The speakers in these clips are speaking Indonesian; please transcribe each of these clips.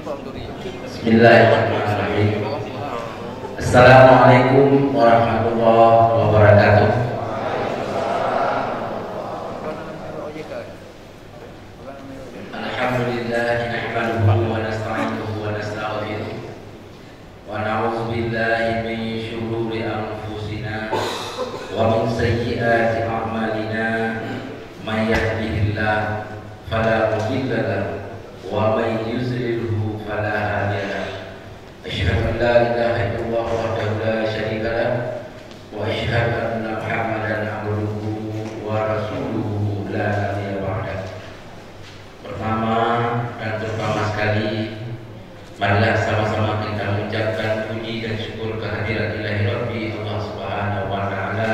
Bismillahirrahmanirrahim. Assalamualaikum warahmatullahi wabarakatuh. Alhamdulillah nahmaduhu wa nasta'inuhu wa nastaghfiruh wa na'udzu billahi min shururi anfusina wa min sayyiati a'malina may yahdihillahu fala mudilla lahu wa may yudlilhu fala hadiya lahu. Asyhadu an la ilaha illallah wahdahu la syarika lahu wa asyhadu anna Muhammadan abduhu wa rasuluhu la nabiyya ba'dahu. Pertama dan terutama sekali, marilah sama-sama kita mengucapkan puji dan syukur kehadirat Ilahi Rabbi Allah Subhanahu wa taala,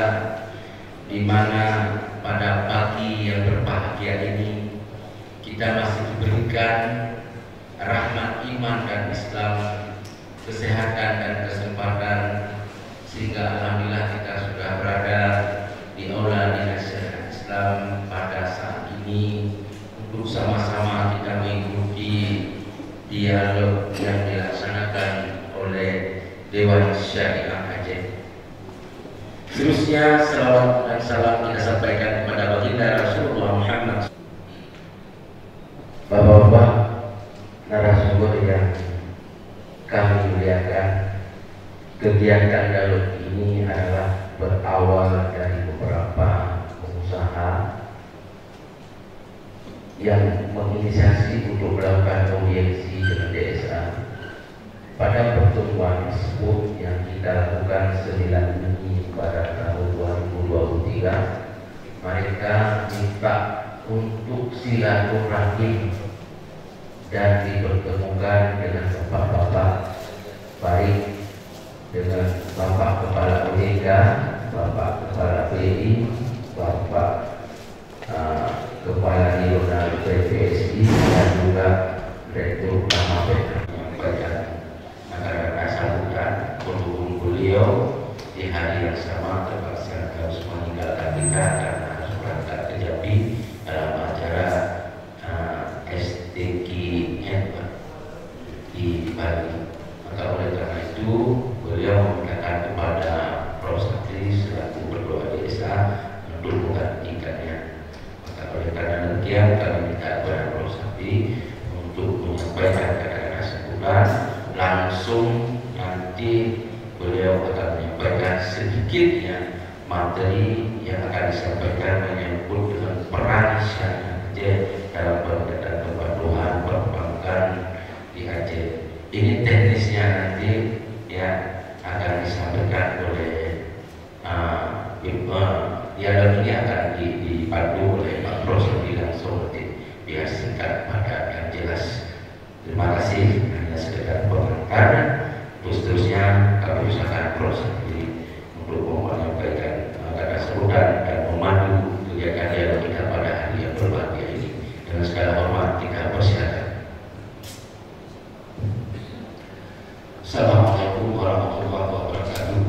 di mana pada pagi yang berbahagia ini kita masih diberikan rahmat iman dan Islam, kesehatan dan kesempatan, sehingga alhamdulillah kita sudah berada di aula dinas Islam pada saat ini untuk sama-sama kita mengikuti dialog yang dilaksanakan oleh Dewan Syariah Aceh. Seterusnya salawat dan salam kita sampaikan kepada baginda Rasulullah Muhammad. Bapak-bapak narasumber yang kami muliakan, kegiatan dialog ini adalah berawal dari beberapa pengusaha yang menginisiasi untuk melakukan audiensi dengan DSA. Pada pertemuan tersebut yang kita lakukan 9 Juni pada tahun 2023, mereka minta untuk silaturahim dan dipertemukan dengan bapak-bapak, baik dengan Bapak Kepala OJK, Bapak Kepala BI, Bapak Kepala Dinas PPSI, dan juga Direktur Utama Menyampaikan agar sambutan pendukung beliau di hari yang sama terpaksa harus meninggalkan kita karena harus berangkat ke Jambi dalam acara STQN di Bali. Maka oleh karena itu beliau memintakan kepada Prof. Sakti selaku Ketua Desa untuk menggantikannya. Maka oleh karena demikian kami minta kepada Prof. Sakti untuk menyampaikan kata-kata sambutan. Langsung nanti beliau akan menyampaikan sedikitnya materi yang akan disampaikan menyangkut dengan peran syariah Aceh dalam peningkatan kepatuhan perbankan di Aceh. Ini teknisnya nanti ya akan disampaikan oleh dialog ini akan dipandu oleh Pak Prof. langsung biar singkat padat dan jelas. Terima kasih, hanya sekedar pengantar. Seterusnya kami usahakan Prof. untuk menyampaikan kata sambutan dan memandu kegiatan dialog kita pada hari yang berbahagia ini. Dengan segala hormat kita persilakan. Assalamualaikum warahmatullahi wabarakatuh.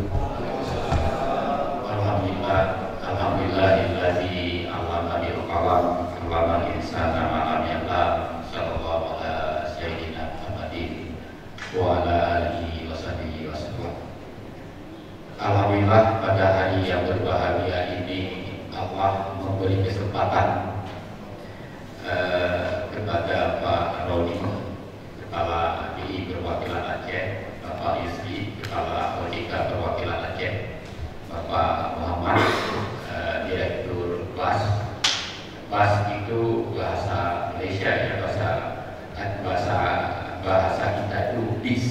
Alhamdulillah, alhamdulillahilladzi 'allama bil qalam, 'allama al-insana ma lam ya'lam. Sallallahu ala sayyidina Muhammadin wa ala alihi wa sahbihi wasallam. Alhamdulillah, pada hari yang berbahagia ini Allah memberi kesempatan kepada Pak Roni, Kepala BI Perwakilan Aceh, Bapak Yusri, Kepala OJK Perwakilan Aceh, Bapak Muhammad, Direktur BAS. BAS itu bahasa Malaysia ya, bahasa kita itu BIS.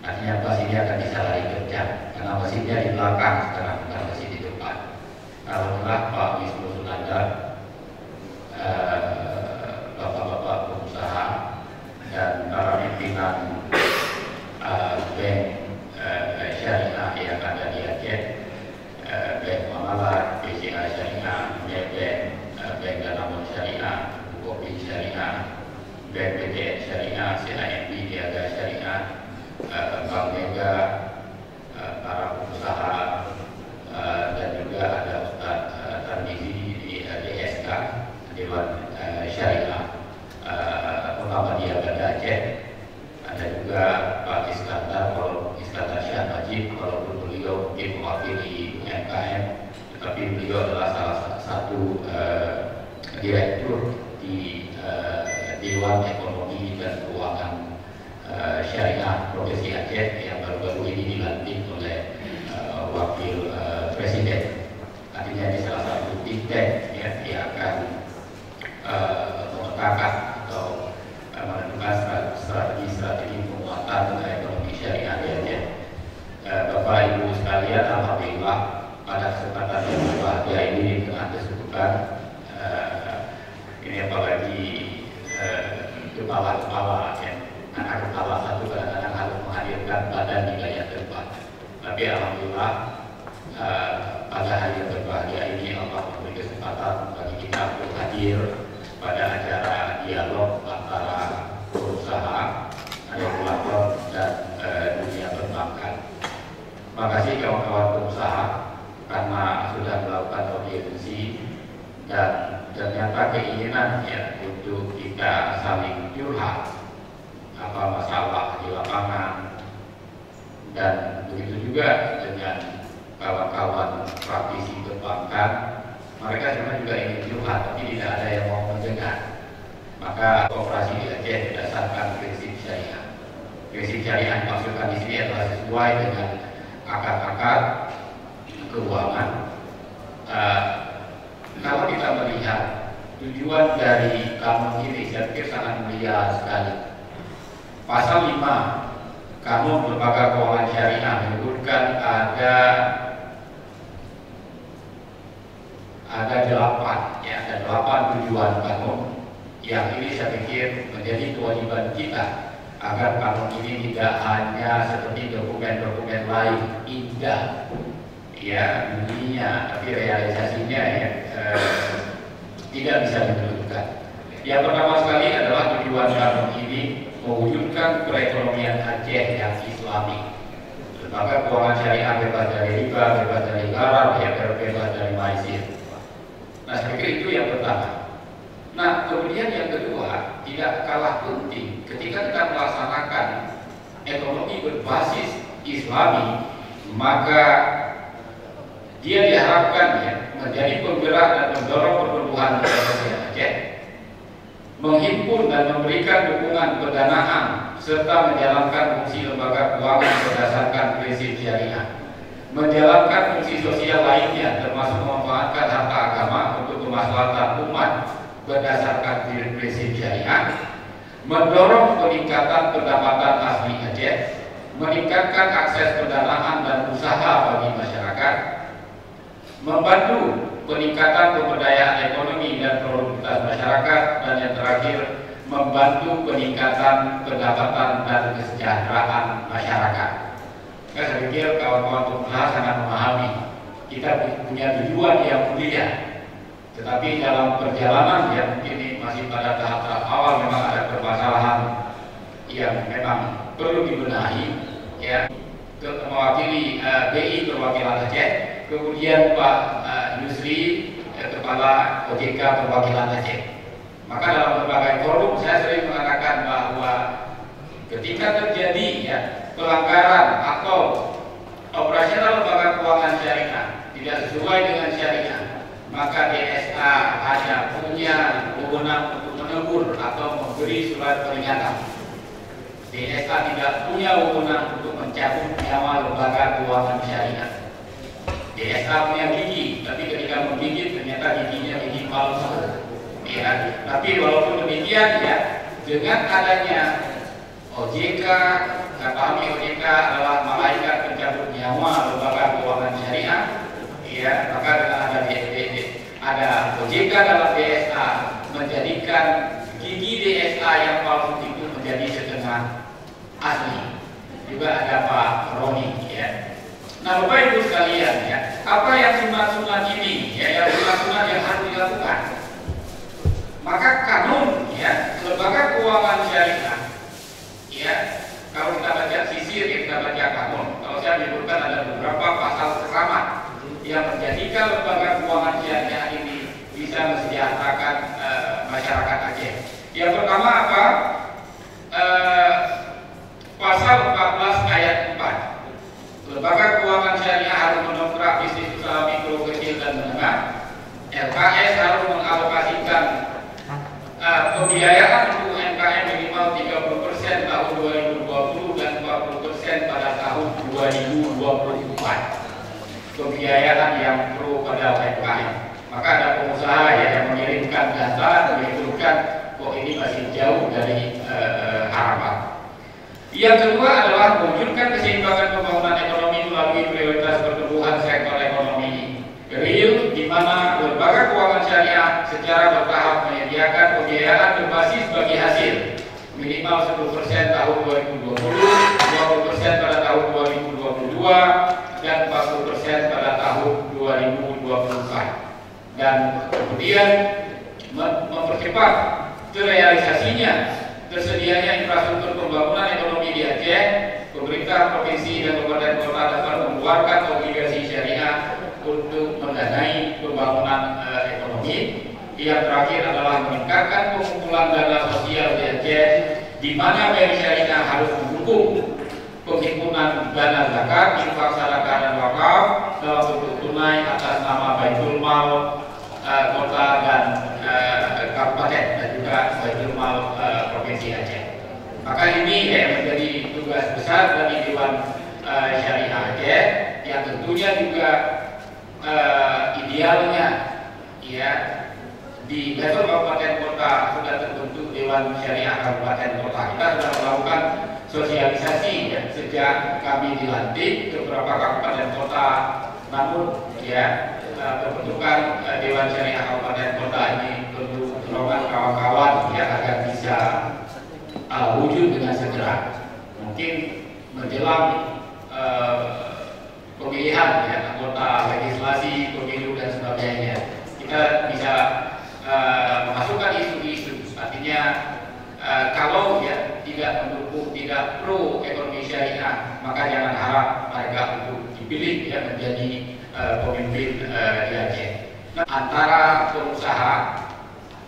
Artinya BAS ini akan disalahi kerja karena mesinnya di belakang sekarang, bukan mesin di depan. Alhamdulillah Pak Wisnu Sunanda, bapak-bapak pengusaha dan para pimpinan bank syariah yang ada di Aceh, Bank Muamalah, BCA Syariah, Bank Danamon Syariah, Kopi Syariah, Bank BTN Syariah, CIMB Niaga Syariah, Bank Mega, para pengusaha, dan juga ada Ustaz Tarmizi di DSK, Dewan Syariah Muhammadiyah Banda Aceh, Provinsi Aceh yang baru-baru ini dilantik oleh Wakil Presiden. Artinya ini salah satu titik ya, yang akan memetakan atau menentukan strategi penguatan ekonomi syariah di Aceh. Bapak Ibu sekalian, alhamdulillah pada kesempatan yang berbahagia ini di tengah kesibukan ini apalagi kepala-kepala anak kepala satu kadang-kadang harus menghadirkan badan di banyak tempat. Tapi alhamdulillah pada hari yang berbahagia ini Allah memberi kesempatan bagi kita untuk hadir pada acara dialog antara pengusaha, regulator dan dunia perbankan. Terima kasih kawan-kawan pengusaha karena sudah melakukan audiensi dan ternyata keinginan ya untuk kita saling curhat apa masalah di lapangan, dan begitu juga dengan kawan-kawan praktisi perbankan, mereka sebenarnya juga ingin curhat tapi tidak ada yang mau mendengar. Maka kooperasi di Aceh berdasarkan prinsip syariah. Prinsip syariah dimaksudkan di sini adalah sesuai dengan akar-akar keuangan. Kalau kita melihat tujuan dari kamus ini, saya pikir sangat mulia sekali. Pasal 5 Kanun Lembaga Keuangan Syariah menyebutkan ada 8 ya, ada 8 tujuan kanun yang ini saya pikir menjadi kewajiban kita agar kanun ini tidak hanya seperti dokumen-dokumen lain indah ya bunyinya, tapi realisasinya ya tidak bisa dimenentukan. Yang pertama sekali adalah tujuan kanun ini mewujudkan perekonomian Aceh yang Islami. Lembaga keuangan syariah bebas dari riba, bebas dari gharar, ya bebas dari maisir. Nah, saya pikir itu yang pertama. Nah, kemudian yang kedua, tidak kalah penting ketika kita melaksanakan ekonomi berbasis Islami, maka dia diharapkan ya menjadi penggerak dan mendorong pertumbuhan ekonomi Aceh, menghimpun dan memberikan dukungan pendanaan serta menjalankan fungsi lembaga keuangan berdasarkan prinsip syariah, menjalankan fungsi sosial lainnya termasuk memanfaatkan harta agama untuk kemaslahatan umat berdasarkan prinsip syariah, mendorong peningkatan pendapatan asli Aceh, meningkatkan akses pendanaan dan usaha bagi masyarakat, membantu peningkatan pemberdayaan ekonomi dan produktivitas masyarakat, dan yang terakhir membantu peningkatan pendapatan dan kesejahteraan masyarakat. Saya pikir kawan-kawan pengusaha sangat memahami kita punya tujuan yang mulia, tetapi dalam perjalanan yang mungkin ini masih pada tahap-tahap awal memang ada permasalahan yang memang perlu dibenahi ya. Mewakili BI perwakilan Aceh, kemudian Pak Yusri Kepala OJK perwakilan Aceh. Maka dalam berbagai forum saya sering mengatakan bahwa ketika terjadi ya pelanggaran atau operasional lembaga keuangan syariah tidak sesuai dengan syariah, maka DSA hanya punya wewenang untuk menegur atau memberi surat peringatan. DSA tidak punya wewenang untuk mencabut nyawa lembaga keuangan syariah. DSA punya gigi, tapi ketika menggigit ternyata giginya gigi palsu. Ya, tapi walaupun demikian ya, dengan adanya OJK, kita pahami OJK adalah malaikat pencabut nyawa lembaga keuangan syariah. Ya, maka dengan ada OJK dalam DSA menjadikan gigi DSA yang palsu itu menjadi setengah asli. Juga ada Pak Roni ya. Nah, Bapak Ibu sekalian ya, apa yang sunat-sunat ini ya, yang sunat-sunat yang harus dilakukan? Maka kanun ya, lembaga keuangan syariah ya, kalau kita baca sisir, kita baca kanun, kalau saya menyebutkan ada beberapa pasal selamat yang menjadikan lembaga keuangan syariah ini bisa mesejahterakan masyarakat Aceh. Yang pertama apa? Pasal 14 ayat 4. Lembaga keuangan syariah harus mendongkrak bisnis usaha mikro, kecil dan menengah. LKS harus mengalokasikan pembiayaan untuk UMKM minimal 30% tahun 2020 dan 40% pada tahun 2024. Pembiayaan yang pro pada UMKM. Maka ada pengusaha yang mengirimkan data menunjukkan kok ini masih jauh dari harapan. Yang kedua adalah mewujudkan keseimbangan pembangunan ekonomi melalui prioritas pertumbuhan sektor ekonomi real, di mana lembaga keuangan syariah secara bertahap menyediakan pembiayaan berbasis bagi hasil minimal 10% tahun 2020, 20% pada tahun 2022, dan 40% pada tahun 2024. Dan kemudian mempercepat terrealisasinya tersedianya infrastruktur pembangunan ekonomi di Aceh. Pemerintah provinsi dan kabupaten kota dapat mengeluarkan obligasi syariah untuk mendanai pembangunan ekonomi. Yang terakhir adalah meningkatkan pengumpulan dana sosial di Aceh, di mana BRI Syariah harus mendukung penghimpunan dana zakat, infak, sedekah dan wakaf dalam bentuk tunai atas nama Baitul Mal kota dan kabupaten dan juga Baitul Mal provinsi Aceh. Maka ini menjadi tugas besar dari Dewan Syariah Aceh yang tentunya juga idealnya ya di level kabupaten kota sudah terbentuk Dewan Syariah Kabupaten Kota. Kita sudah melakukan sosialisasi ya, sejak kami dilantik ke beberapa kabupaten kota. Namun ya pembentukan Dewan Syariah Kabupaten Kota ini perlu dorongan kawan-kawan ya agar bisa wujud dengan segera. Mungkin menjelang pemilihan ya, anggota legislasi, pemilu dan sebagainya, kita bisa memasukkan isu-isu. Artinya kalau ya tidak mendukung, tidak pro ekonomi syariah, maka jangan harap mereka untuk dipilih ya menjadi pemimpin di Aceh. Antara pengusaha,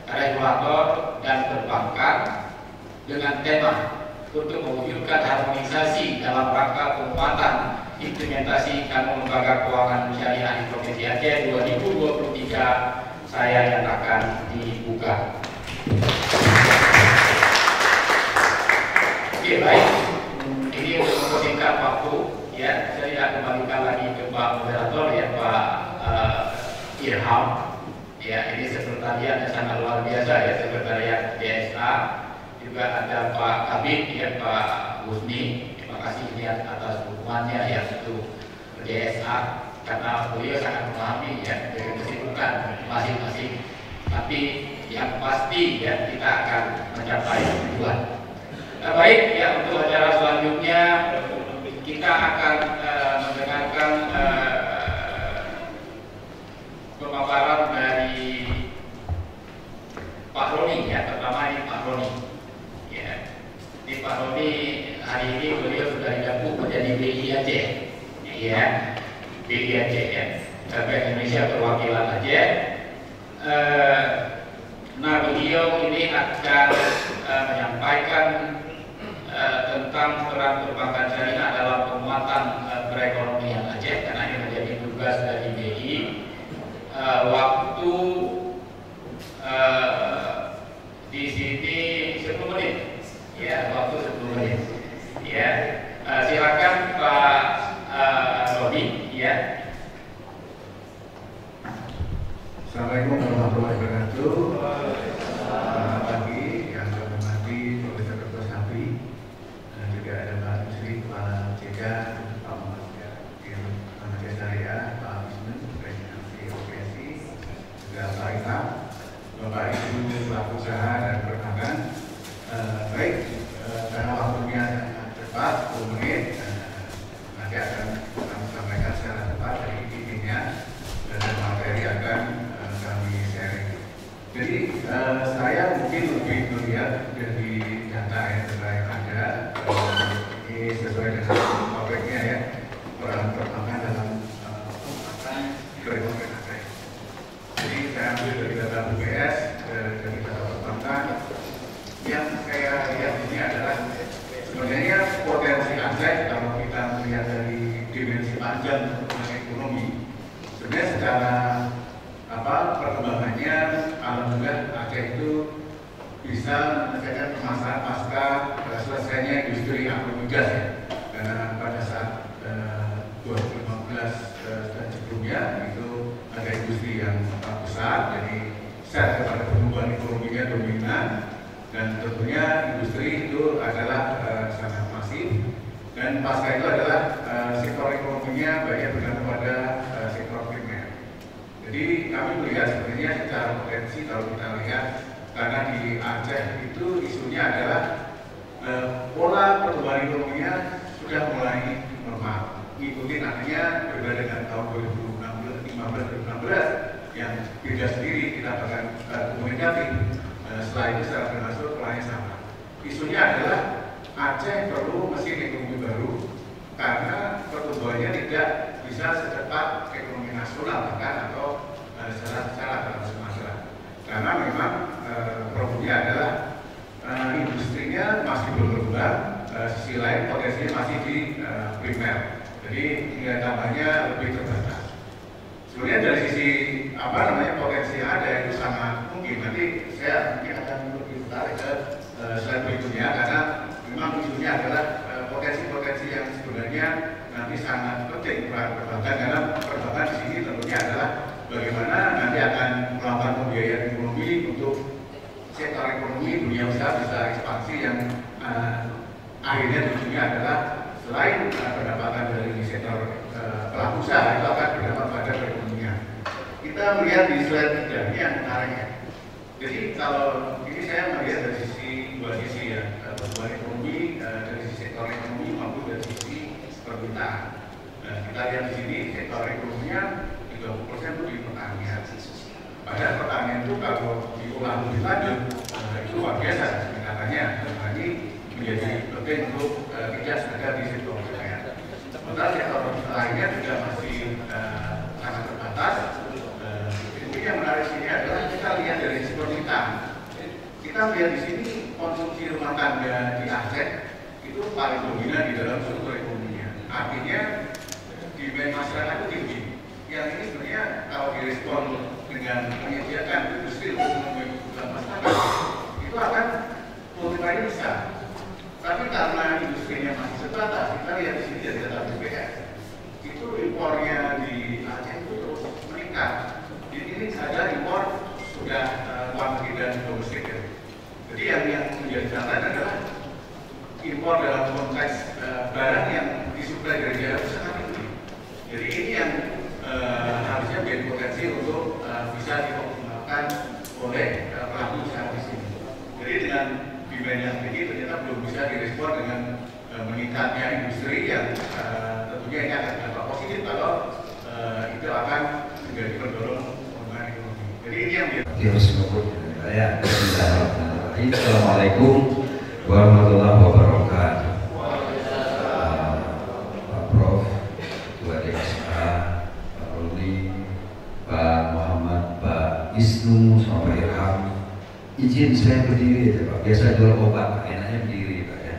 regulator dan perbankan dengan tema untuk mewujudkan harmonisasi dalam rangka penguatan implementasi kanun lembaga keuangan syariah di Provinsi Aceh 2023 saya nyatakan dibuka. Oke, baik. Ini untuk mempersingkat waktu ya, saya tidak kembalikan lagi ke Pak Moderator ya, Pak Irham. Ya, ini sekretariat yang sangat luar biasa ya, sekretariat DSA. Juga ada Pak Kabit ya, Pak Husni. Terima kasih ya atas dukungannya ya untuk DSA, karena beliau sangat memahami ya dari kesibukan masing-masing. Tapi yang pasti ya kita akan mencapai tujuan. Baik ya, untuk acara selanjutnya kita akan mendengarkan pemaparan dari Pak Roni ya. Pertama ini Pak Roni ya. Di Pak Roni hari ini beliau sudah didapuk menjadi BI Aceh ya. BI Aceh ya, Bank Indonesia Perwakilan Aceh. Nah, beliau ini akan menyampaikan tentang peran perbankan syariah dalam penguatan perekonomian Aceh, karena ini menjadi tugas dari BI. Waktu di sini 10 menit ya, waktu 10 menit ya. Silakan Pak Roni ya. Assalamualaikum warahmatullahi wabarakatuh. Selamat pagi yang saya hormati Profesor Dr. Safi, dan juga ada Pak Musri, Kepala OJK, Pak Muhammad Syariah, Pak Wisnu, Presiden OPSI, juga Pak Imam, Bapak Ibu pelaku usaha dan perbankan. Baik, karena waktunya sangat cepat, 10 menit, nanti akan kami sampaikan secara cepat dari intinya dan materi akan kami sharing. Jadi saya mungkin lebih melihat dari data yang ada, ini sesuai dengan topiknya ya, peran perbankan dalam penguatan perekonomian Aceh. Jadi saya ambil dari data BPS, dari data perbankan. Yang saya lihat ini adalah sebenarnya potensi Aceh kalau kita melihat dari dimensi panjang ekonomi. Sebenarnya secara perkembangannya, alhamdulillah Aceh itu bisa menyelesaikan permasalahan pasca selesainya industri agromigas ya. Karena yang pasca itu adalah sektor ekonominya banyak bergantung pada sektor primer. Jadi kami melihat sebenarnya secara potensi kalau kita lihat, karena di Aceh itu isunya adalah pola pertumbuhan ekonominya sudah mulai normal. Ikutin artinya berbeda dengan tahun 2015-2016 yang beda sendiri, kita bahkan tumbuh negatif. Setelah itu secara berhasil polanya sama. Isunya adalah Aceh perlu mesin ekonomi baru karena pertumbuhannya tidak bisa secepat ekonomi nasional bahkan atau secara internasional. Karena memang problemnya adalah industrinya masih belum berkembang, sisi lain potensinya masih di primer. Jadi nilai tambahnya lebih terbatas. Sebenarnya dari sisi potensi yang ada itu sangat mungkin. Nanti saya mungkin akan lebih tertarik ke slide berikutnya karena memang isunya adalah potensi-potensi yang sebenarnya nanti sangat penting peran perbankan, karena perbankan di sini tentunya adalah bagaimana nanti akan melakukan pembiayaan ekonomi untuk sektor ekonomi dunia usaha bisa ekspansi yang akhirnya tujuannya adalah selain pendapatan dari sektor pelaku usaha itu akan berdampak pada perekonomian. Kita melihat di slide 3 ini yang menarik ya. Jadi kalau ini saya melihat dari dua sisi ya, pertumbuhan ekonomi dari sisi sektor ekonomi maupun dari sisi permintaan. Kita lihat di sini sektor ekonominya 30% itu di pertanian. Padahal pertanian itu kalau diolah lebih lanjut itu luar biasa peningkatannya. Dan ini menjadi penting untuk tidak sekedar di sektor pertanian. Sementara sektor lainnya juga masih sangat terbatas. Ini yang menarik sini adalah kita lihat dari sisi permintaan. Kita lihat di sini konsumsi rumah tangga di Aceh itu paling dominan di dalam struktur ekonominya. Artinya demand masyarakat itu tinggi. Yang ini sebenarnya kalau direspon dengan menyediakan industri untuk memenuhi kebutuhan masyarakat itu akan multiplier besar. Tapi karena industrinya masih terbatas, kita lihat di sini dari data BPS itu impornya di Aceh itu terus meningkat. Ini ada impor sudah luar negeri dan domestik ya. Jadi yang menjadi catatan adalah impor dalam konteks barang yang disuplai dari daerah itu sangat tinggi. Jadi ini yang harusnya menjadi potensi untuk bisa dioptimalkan oleh pelaku usaha di sini. Jadi dengan demand yang tinggi ternyata belum bisa direspon dengan meningkatnya industri yang tentunya ini akan berdampak positif kalau itu akan menjadi pendorong pengembangan ekonomi. Jadi ini yang Assalamualaikum warahmatullahi wabarakatuh. Pak Prof, Ketua DSA, Pak Rudi, Pak Muhammad, Pak Isnu, sama Pak Irham. Izin saya berdiri ya Pak, biasa jual obat, enaknya berdiri Pak ya.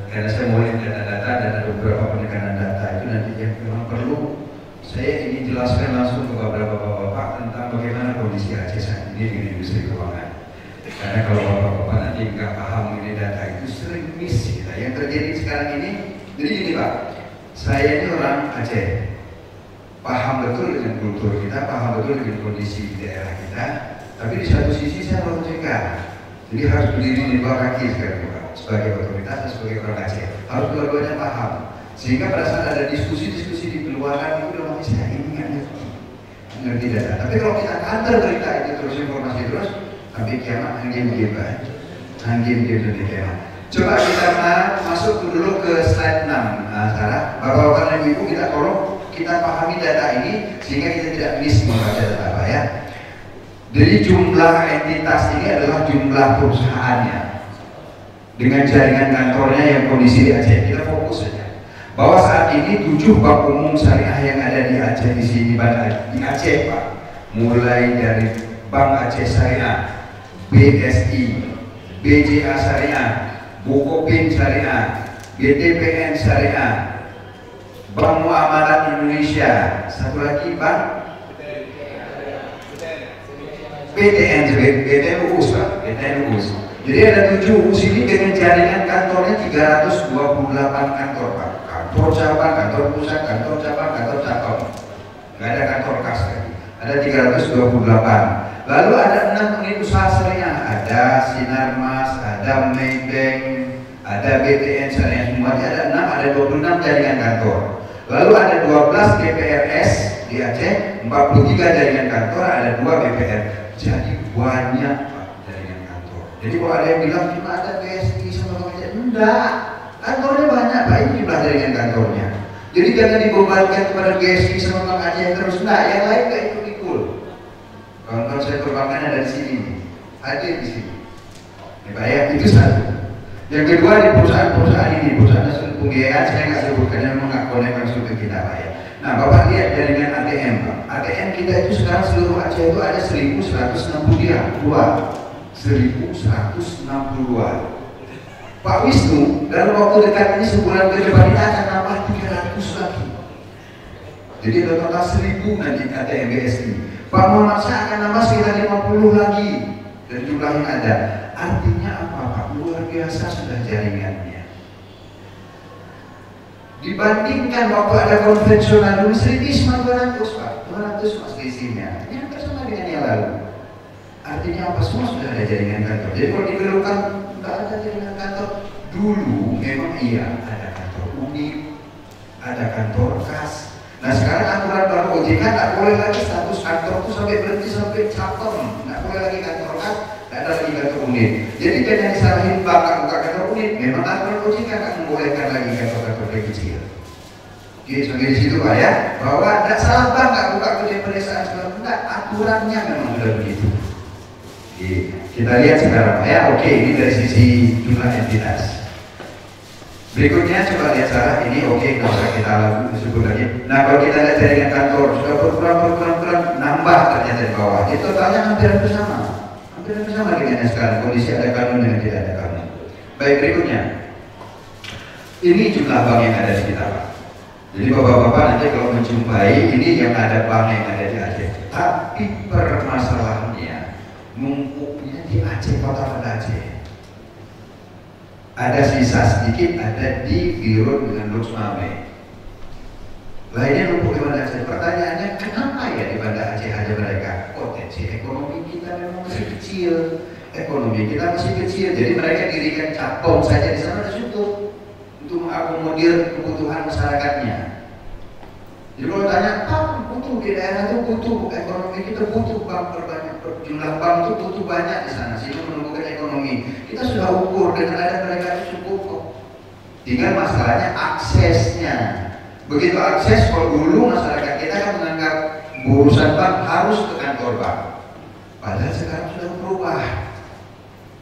Karena saya mau lihat data-data dan ada beberapa penekanan data itu nanti yang memang perlu saya ingin jelaskan langsung ke beberapa bapak-bapak tentang bagaimana kondisi Aceh saat ini dengan industri keuangan. Karena kalau bapak-bapak nanti nggak paham ini data itu sering miss ya. Yang terjadi sekarang ini, jadi gini Pak, saya ini orang Aceh, paham betul dengan kultur kita, paham betul dengan kondisi di daerah kita. Tapi di satu sisi saya mau cegah, jadi harus berdiri di bawah kaki sekarang Pak, sebagai otoritas dan sebagai orang Aceh, harus dua-duanya paham. Sehingga pada saat ada diskusi-diskusi di keluaran itu udah saya ini ngerti data. Tapi kalau kita kantor berita itu terus informasi terus, sampai kiamat anggim kiamat, anggim kiamat. Coba kita masuk dulu ke slide 6, Sarah. Bapak-bapak dan ibu kita tolong kita pahami data ini sehingga kita tidak miss membaca data Pak ya. Jadi jumlah entitas ini adalah jumlah perusahaannya dengan jaringan kantornya yang kondisi di Aceh. Kita fokus saja bahwa saat ini 7 bank umum syariah yang ada di Aceh di sini di Aceh Pak, mulai dari Bank Aceh Syariah, BSI, BJA Syariah, Bukopin Syariah, BTPN Syariah, Bank Muamalat Indonesia, satu lagi Bank BTN UUS Pak, BTN UUS. Jadi ada 7 UUS ini dengan jaringan kantornya 328 kantor Pak. Kantor cabang, kantor pusat, kantor cabang, kantor cabang. Nggak ada kantor kas lagi. Ada 328. Lalu ada 6 unit usaha syariah. Ada Sinarmas, ada Maybank, ada BTN Syariah semuanya ada 6, ada 26 jaringan kantor. Lalu ada 12 BPRS di Aceh, 43 jaringan kantor, ada 2 BPR. Jadi banyak Pak jaringan kantor. Jadi kalau ada yang bilang cuma ada BSI sama Bank Aceh, enggak. Kantornya banyak Pak, ini jumlah jaringan kantornya. Jadi jangan dibebankan kepada BSI sama Bank Aceh terus. Nah, yang lain gak ikut-ikut. Kawan-kawan saya perbankan ada di sini, hadir di sini. Ya Pak ya, itu satu. Yang kedua di perusahaan-perusahaan ini, perusahaan hasil pembiayaan saya nggak sebutkan, memang nggak boleh langsung ke kita Pak ya. Nah Bapak lihat jaringan ATM Pak. ATM kita itu sekarang seluruh Aceh itu ada 1162. Pak Wisnu dalam waktu dekat ini sebulan ke depan ini akan nambah 300 lagi. Jadi ada total 1000 nanti ATM BSI. Pak Muhammad Syah akan nambah sekitar 50 lagi dari jumlah yang ada. Artinya apa Pak? Luar biasa sudah jaringannya. Dibandingkan waktu ada konvensional dulu 1.200 Pak, 200 Mas isinya. Ini hampir sama dengan yang lalu. Artinya apa? Semua sudah ada jaringan kantor. Jadi kalau dikeluhkan nggak ada jaringan kantor, dulu memang iya ada kantor unit, ada kantor kas. Nah sekarang aturan baru OJK nggak boleh lagi status kantor itu sampai berhenti sampai cabang, nggak boleh lagi kantor kas, nggak ada lagi kantor unit. Jadi jangan disalahin bank buka kantor unit. Memang aturan OJK nggak membolehkan lagi kantor-kantor kecil. Oke, sampai di situ Pak ya, bahwa tidak salah bank nggak buka kerja pedesaan segala, enggak, aturannya memang sudah begitu. Oke, kita lihat sekarang Pak ya. Oke, ini dari sisi jumlah entitas. Berikutnya coba lihat cara ini. Oke, nggak usah kita sebut lagi. Nah kalau kita lihat jaringan kantor sudah berkurang, nambah ternyata di bawah. Itu totalnya hampir sama dengan yang sekarang. Kondisi ada kanun dengan tidak ada kanun. Baik, berikutnya. Ini jumlah bank yang ada di kita Pak. Jadi bapak-bapak nanti kalau menjumpai ini yang ada bank yang ada di Aceh. Tapi permasalahannya numpuknya di Aceh, kota Banda Aceh. Ada sisa sedikit ada di Birun dengan Lux Mame. Lainnya numpuk di Banda Aceh. Pertanyaannya kenapa ya di Banda Aceh aja mereka? Potensi ekonomi kita memang masih kecil. Jadi mereka dirikan cabang saja di sana sudah cukup untuk mengakomodir kebutuhan masyarakatnya. Jadi kalau tanya, butuh di daerah itu butuh ekonomi kita butuh bank berbanyak, jumlah bank itu butuh banyak di sana sehingga menumbuhkan ekonomi. Kita sudah ukur dengan ada mereka itu cukup kok. Tinggal masalahnya aksesnya. Begitu akses, kalau dulu masyarakat kita kan menganggap urusan bank harus ke kantor bank. Padahal sekarang sudah berubah.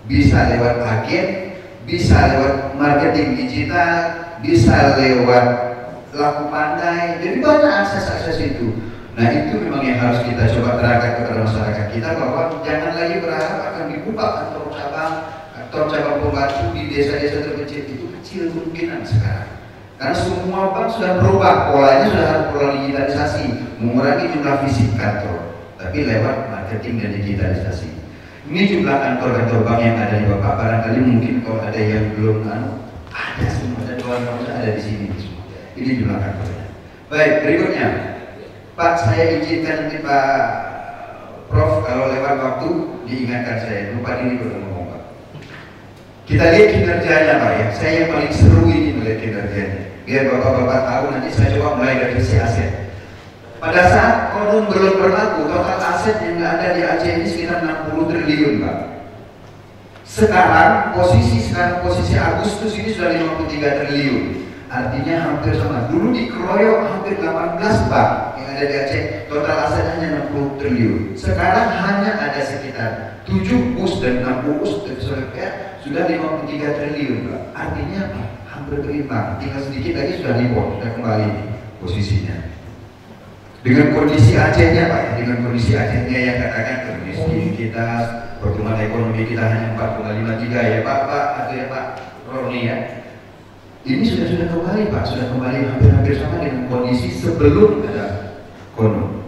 Bisa lewat agen, bisa lewat marketing digital, bisa lewat laku pandai. Jadi banyak akses-akses itu. Nah itu memang yang harus kita coba terangkan kepada masyarakat kita bahwa jangan lagi berharap akan dibuka kantor cabang pembantu di desa-desa terkecil. Itu kecil kemungkinan sekarang. Karena semua bank sudah berubah, polanya sudah harus pola digitalisasi, mengurangi jumlah fisik kantor, tapi lewat marketing dan digitalisasi. Ini jumlah kantor-kantor bank yang ada di Bapak. Barangkali mungkin kalau ada yang belum ada semua, ada kawan-kawan ada di sini semua. Ini jumlah kantornya. Baik, berikutnya Pak, saya izinkan nanti Pak Prof kalau lewat waktu diingatkan saya, lupa diri kalau ngomong Pak. Kita lihat kinerjanya Pak ya. Saya yang paling seru ini melihat kinerjanya. Biar Bapak-bapak tahu, nanti saya coba mulai dari sisi aset. Pada saat konon belum berlaku, total aset yang ada di Aceh ini sekitar 60 triliun Pak. Sekarang posisi Agustus ini sudah 53 triliun. Artinya hampir sama. Dulu dikeroyok hampir 18 bank yang ada di Aceh, total aset hanya 60 triliun. Sekarang hanya ada sekitar 7 US dan 6 US sudah 53 triliun Pak. Artinya hampir berimbang. Tinggal sedikit lagi sudah rebound, sudah kembali posisinya. Dengan kondisi Acehnya Pak, dengan kondisi Acehnya yang katakan kemiskinan kita, pertumbuhan ekonomi kita hanya 4,53 ya Pak atau ya Pak Roni ya. Ini sudah kembali Pak, sudah kembali hampir sama dengan kondisi sebelum ada konon.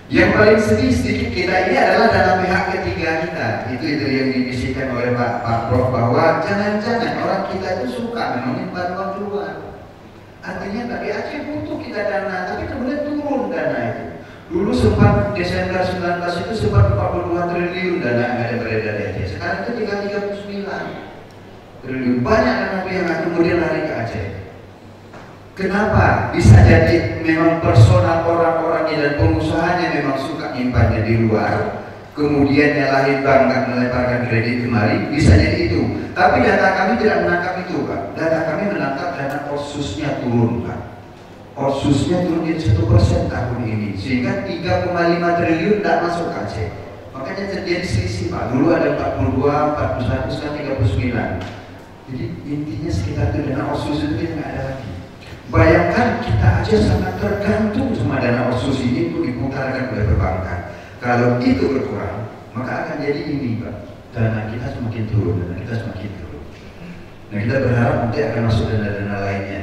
Yang paling sedikit kita ini adalah dana pihak ketiga kita. Itu yang dibisikkan oleh Pak Prof bahwa jangan-jangan orang kita itu suka memang bantuan keluar. Artinya tapi Aceh butuh kita dana, tapi kemudian turun dana itu. Dulu sempat Desember 19 itu sempat 42 triliun dana yang ada beredar di Aceh. Sekarang itu tinggal 39. triliun. Banyak anak yang kemudian lari ke Aceh. Kenapa? Bisa jadi memang personal orang-orangnya dan pengusahanya memang suka nyimpannya di luar, kemudian nyalahin bank dan melemparkan kredit kemari, bisa jadi itu. Tapi data kami tidak menangkap itu, Pak. Data kami menangkap dana otsusnya turun, Pak. Otsusnya turun jadi 1% tahun ini, sehingga 3,5 triliun tidak masuk ke Aceh. Makanya terjadi selisih, Pak. Dulu ada 42, 41, sekarang 39. Jadi intinya sekitar itu dana otsus itu kita nggak ada lagi. Bayangkan kita aja sangat tergantung sama dana otsus ini untuk diputarkan oleh perbankan. Kalau itu berkurang, maka akan jadi ini, Pak. Dana kita semakin turun, dana kita semakin turun. Nah, kita berharap nanti akan masuk dana-dana lainnya.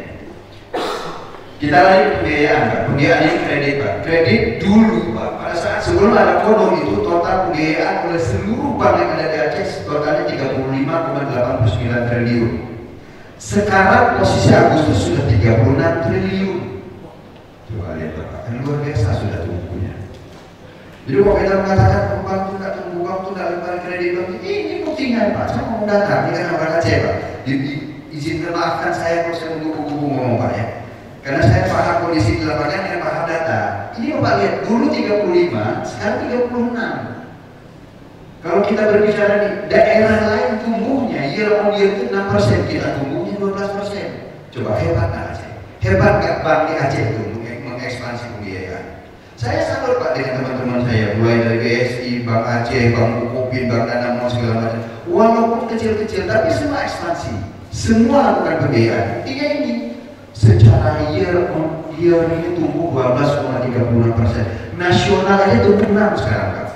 Kita lagi pembiayaan, Pak. Pembiayaan ini kredit, Pak. Kredit dulu, Pak. Pada saat sebelum ada kodok itu, total pembiayaan oleh seluruh bank yang ada di Aceh totalnya 35,89 triliun. Sekarang posisi Agustus sudah 36 triliun. Coba lihat, Pak. Kan luar biasa sudah tumbuhnya. Jadi kalau kita mengatakan bank itu tidak tumbuh, bank itu tidak lebar kredit, ini buktinya, Pak. Saya mau datang, ini kan orang Aceh, Pak. Izinkan maafkan saya kalau saya menggugu-gugu ngomong, Pak, ya. Karena saya paham kondisi di lapangan dan paham data. Ini Bapak lihat, dulu 35, sekarang 36. Kalau kita berbicara di daerah lain tumbuhnya year on year itu 6%, kita tumbuhnya 12%. Coba hebat nggak Aceh? Hebat nggak bank di Aceh itu mengekspansi pembiayaan? Saya salut, Pak, dengan teman-teman saya, mulai dari BSI, Bank Aceh, Bank Bukopin, Bank Danamon, segala macam. Walaupun kecil-kecil, tapi semua ekspansi, semua lakukan pembiayaan. Intinya ini, secara year on year ini tumbuh 12,36%. Nasional aja tumbuh 6 sekarang, Pak.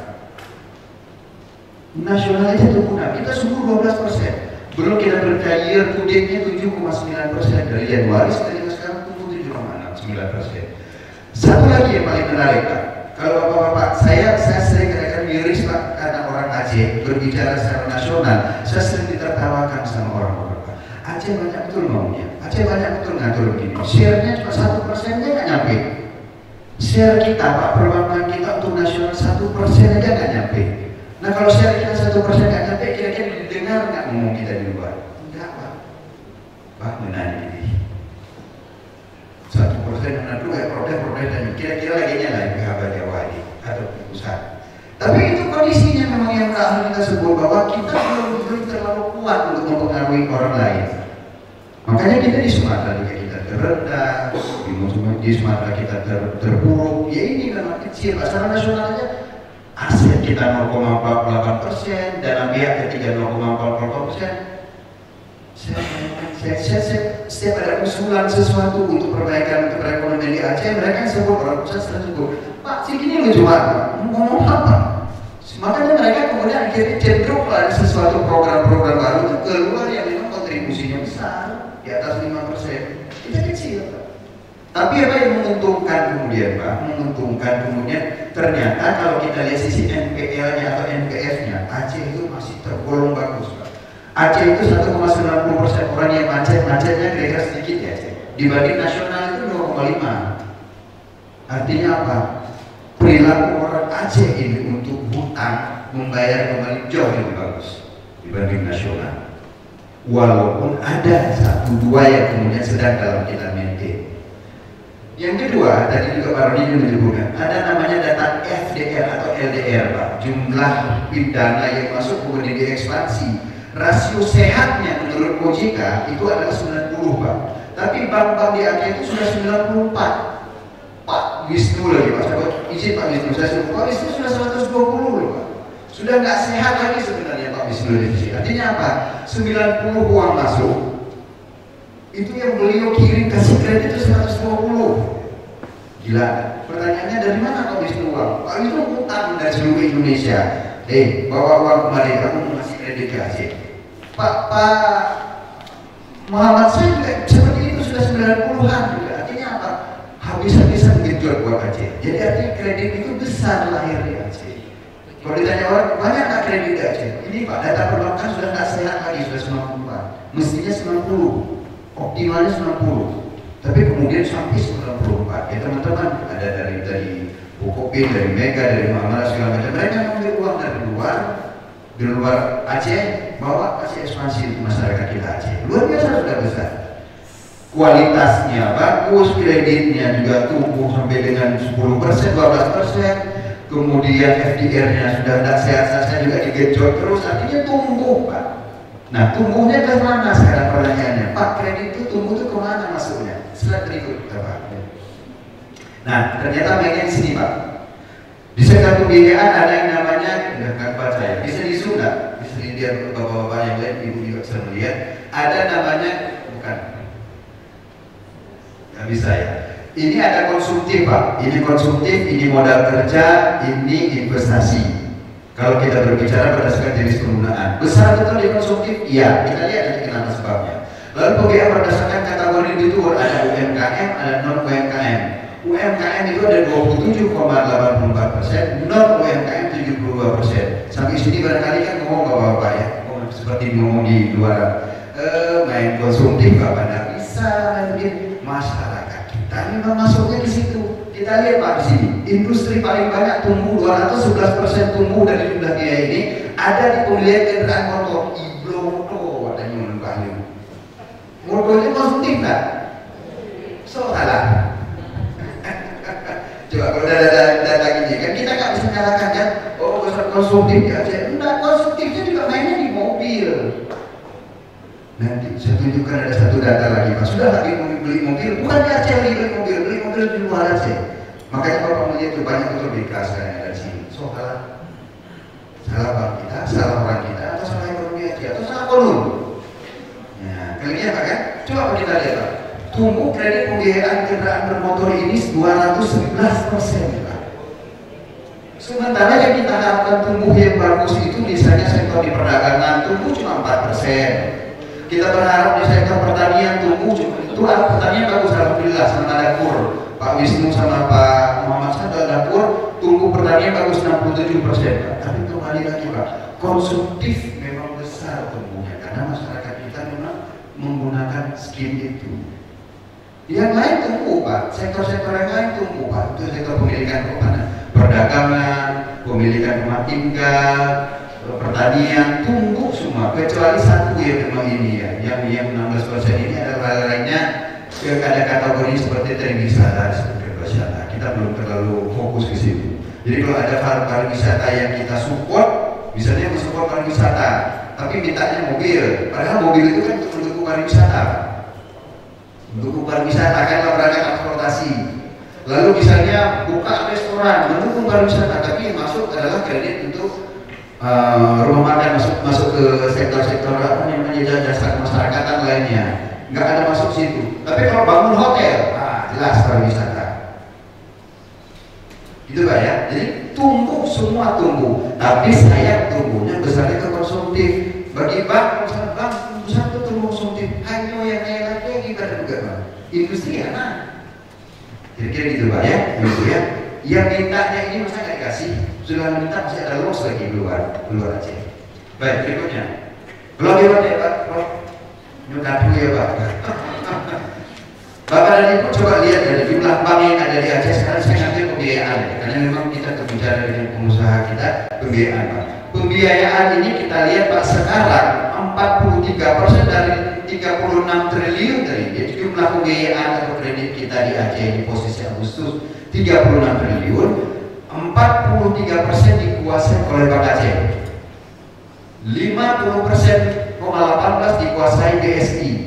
Nasional aja tumbuh 6, kita tumbuh 12%. Belum kita berkaya year to date-nya 7,9% dari Januari sampai sekarang tumbuh 7,9%. Satu lagi yang paling menarik, Pak. Kalau Bapak-bapak, saya sering katakan miris, Pak, karena orang Aceh berbicara secara nasional, saya sering ditertawakan sama orang-orang, Pak. Aceh banyak betul maunya, Aceh banyak betul ngatur begini. Share-nya cuma 1% aja nggak nyampe. Share kita, Pak, perbankan kita untuk nasional 1% aja nggak nyampe. Nah, kalau share kita 1% nggak nyampe, kira-kira didengar nggak ngomong kita di luar? Enggak, Pak. Pak, menanya ini 1% yang dulu ya protes dan kira-kira lagi nyalain PHB Jawa ini atau pusat. Tapi itu kondisinya memang yang harus kita sebut bahwa kita belum terlalu kuat untuk mempengaruhi orang lain. Makanya kita di Sumatera juga kita terendah, di Sumatera kita terburuk. Ya ini memang kecil. Secara nasional aja aset kita 0,48%, dana pihak ketiga 0,44%. Setiap ada usulan sesuatu untuk perbaikan untuk perekonomian di Aceh, mereka sebut orang pusat sering sebut, Pak, segini lucu banget, ngomong apa? Makanya mereka kemudian akhirnya cenderung pada sesuatu program-program baru itu keluar yang memang kontribusinya besar, di atas 5%. Kita kecil, Pak. Tapi apa yang menguntungkan kemudian, Pak? Menguntungkan kemudian ternyata kalau kita lihat sisi NPL-nya atau NPF-nya, Aceh itu masih tergolong bagus, Pak. Aceh itu 1,90% orang yang macetnya kira-kira sedikit ya, Aceh. Dibanding nasional itu 0,5. Artinya apa? Perilaku orang Aceh ini untuk hutang membayar kembali jauh lebih bagus dibanding nasional. Walaupun ada 1-2 yang kemudian sedang dalam kita maintain. Yang kedua, tadi juga Pak Rodi menyebutkan, ada namanya data FDR atau LDR, Pak. Jumlah dana yang masuk kemudian diekspansi. Rasio sehatnya menurut OJK itu adalah 90, Pak. Tapi bank-bank di Aceh itu sudah 94. Pak Wisnu lagi, Pak. Saya izin Pak Wisnu, saya sebut Pak Wisnu sudah 120 loh, Pak. Sudah nggak sehat lagi sebenarnya Pak Wisnu di sini. Artinya apa? 90 uang masuk. Itu yang beliau kirim kasih kredit itu 120. Gila. Pertanyaannya dari mana Pak Wisnu uang? Pak Wisnu utang dari seluruh Indonesia. Bawa uang kembali, kamu mengasih kredit ke Aceh. Pak Muhammad saya juga seperti itu sudah 90-an juga. Artinya apa? Habis-habisan genjot buat Aceh. Jadi artinya kredit itu besar lahir di Aceh. Kalau ditanya orang, banyak nggak kredit di Aceh? Ini Pak, data perbankan sudah nggak sehat lagi, sudah 94. Mestinya 90, optimalnya 90. Tapi kemudian sampai 94. Ya teman-teman, ada dari Bukopin, dari Mega, dari Muhammad segala macam. Mereka mengambil uang dari luar, di luar Aceh, bawa kasih ekspansi untuk masyarakat kita Aceh. Luar biasa sudah besar. Kualitasnya bagus, kreditnya juga tumbuh sampai dengan 10%, 12%. Kemudian FDR-nya sudah tidak sehat, saya juga digenjot terus, artinya tumbuh Pak. Nah tumbuhnya ke mana sekarang pertanyaannya? Pak, kredit itu tumbuh itu kemana masuknya? Slide berikut Pak. Nah ternyata bagian sini Pak. Di sektor pembiayaan ada yang namanya, nggak baca ya, bisa di zoom nggak? Bisa dilihat bapak-bapak yang lain, ibu juga bisa melihat. Ada namanya, bukan, nggak bisa ya. Ini ada konsumtif Pak, ini konsumtif, ini modal kerja, ini investasi. Kalau kita berbicara berdasarkan jenis penggunaan, besar betul di konsumtif, iya. Kita lihat nanti kenapa sebabnya. Lalu pembiayaan berdasarkan kategori itu ada UMKM, ada non UMKM. UMKM itu ada 27,84%, non UMKM 72%. Sampai sini barangkali kan ngomong bapak-bapak ya, seperti ngomong di luar, main konsumtif bapak tidak bisa main masyarakat kita memang masuknya di situ. Kita lihat Pak di sini, industri paling banyak tumbuh 211% tumbuh dari jumlah biaya ini ada di pembelian kendaraan motor. Iblo motor ada yang menembaknya. Motornya konsumtif nggak? Salah. Coba kalau data gini kan kita nggak bisa nyalakan kan, oh besar konsumtif ya, enggak, konsumtifnya juga mainnya di mobil. Nanti saya tunjukkan ada satu data lagi Pak, sudah lagi beli mobil, bukan di Aceh beli mobil di luar Aceh. Makanya Bapak melihat itu banyak betul di kelas dari sini. So salah Pak kita, salah orang kita, atau salah ekonomi Aceh, atau salah kolon. Nah, kalian Pak kan, coba kita lihat Pak. Tumbuh kredit pembiayaan kendaraan bermotor ini 211% Pak. Sementara yang kita harapkan tumbuh yang bagus itu misalnya sektor di perdagangan tumbuh cuma 4%. Kita berharap di sektor pertanian tumbuh cuma itu, pertanian bagus alhamdulillah sama dapur. Pak Wisnu sama Pak Muhammad Sadar dapur tumbuh pertanian bagus 67% Pak. Tapi kembali lagi Pak, konsumtif memang besar tumbuhnya karena masyarakat kita memang menggunakan skim itu. Yang lain tumbuh Pak, sektor-sektor yang lain tumbuh Pak. Itu sektor pemilikan rumah, perdagangan, pemilikan rumah tinggal, pertanian tumbuh semua. Kecuali satu yang memang ini ya, yang 16% ini adalah lainnya ada kategori seperti wisata, kita belum terlalu fokus ke situ. Jadi kalau ada pariwisata yang kita support, misalnya mensupport pariwisata, tapi mintanya mobil, padahal mobil itu kan untuk mendukung pariwisata. Mendukung pariwisata kan berangkat transportasi. Lalu misalnya buka restoran, mendukung pariwisata, tapi yang masuk adalah kredit untuk rumah makan, masuk ke sektor-sektor apa namanya jasa kemasyarakatan lainnya. Nggak ada masuk situ. Tapi kalau bangun hotel, jelas pariwisata. Gitu Pak ya. Jadi tumbuh, semua tumbuh. Tapi saya tumbuhnya besarnya ke konsumtif. Bagi bank, misalnya bank satu tumbuh konsumtif. Hanya yang lagi pada juga Pak. Industri ya nah. Kira-kira gitu Pak ya. Gitu ya. Yang mintanya ini masa nggak dikasih. Sudah minta masih ada loss lagi keluar aja. Baik, berikutnya. Belum lewat ya Pak. Nyukat dulu ya Pak. Bapak dan Ibu coba lihat dari jumlah bank yang ada di Aceh sekarang saya ngambil pembiayaan ya. Karena memang kita berbicara dengan pengusaha kita pembiayaan Pak. Pembiayaan ini kita lihat Pak sekarang 43% dari 36 triliun tadi. Jadi jumlah pembiayaan atau kredit kita di Aceh di posisi Agustus 36 triliun, 43% dikuasai oleh Bank Aceh. 50,18% dikuasai BSI.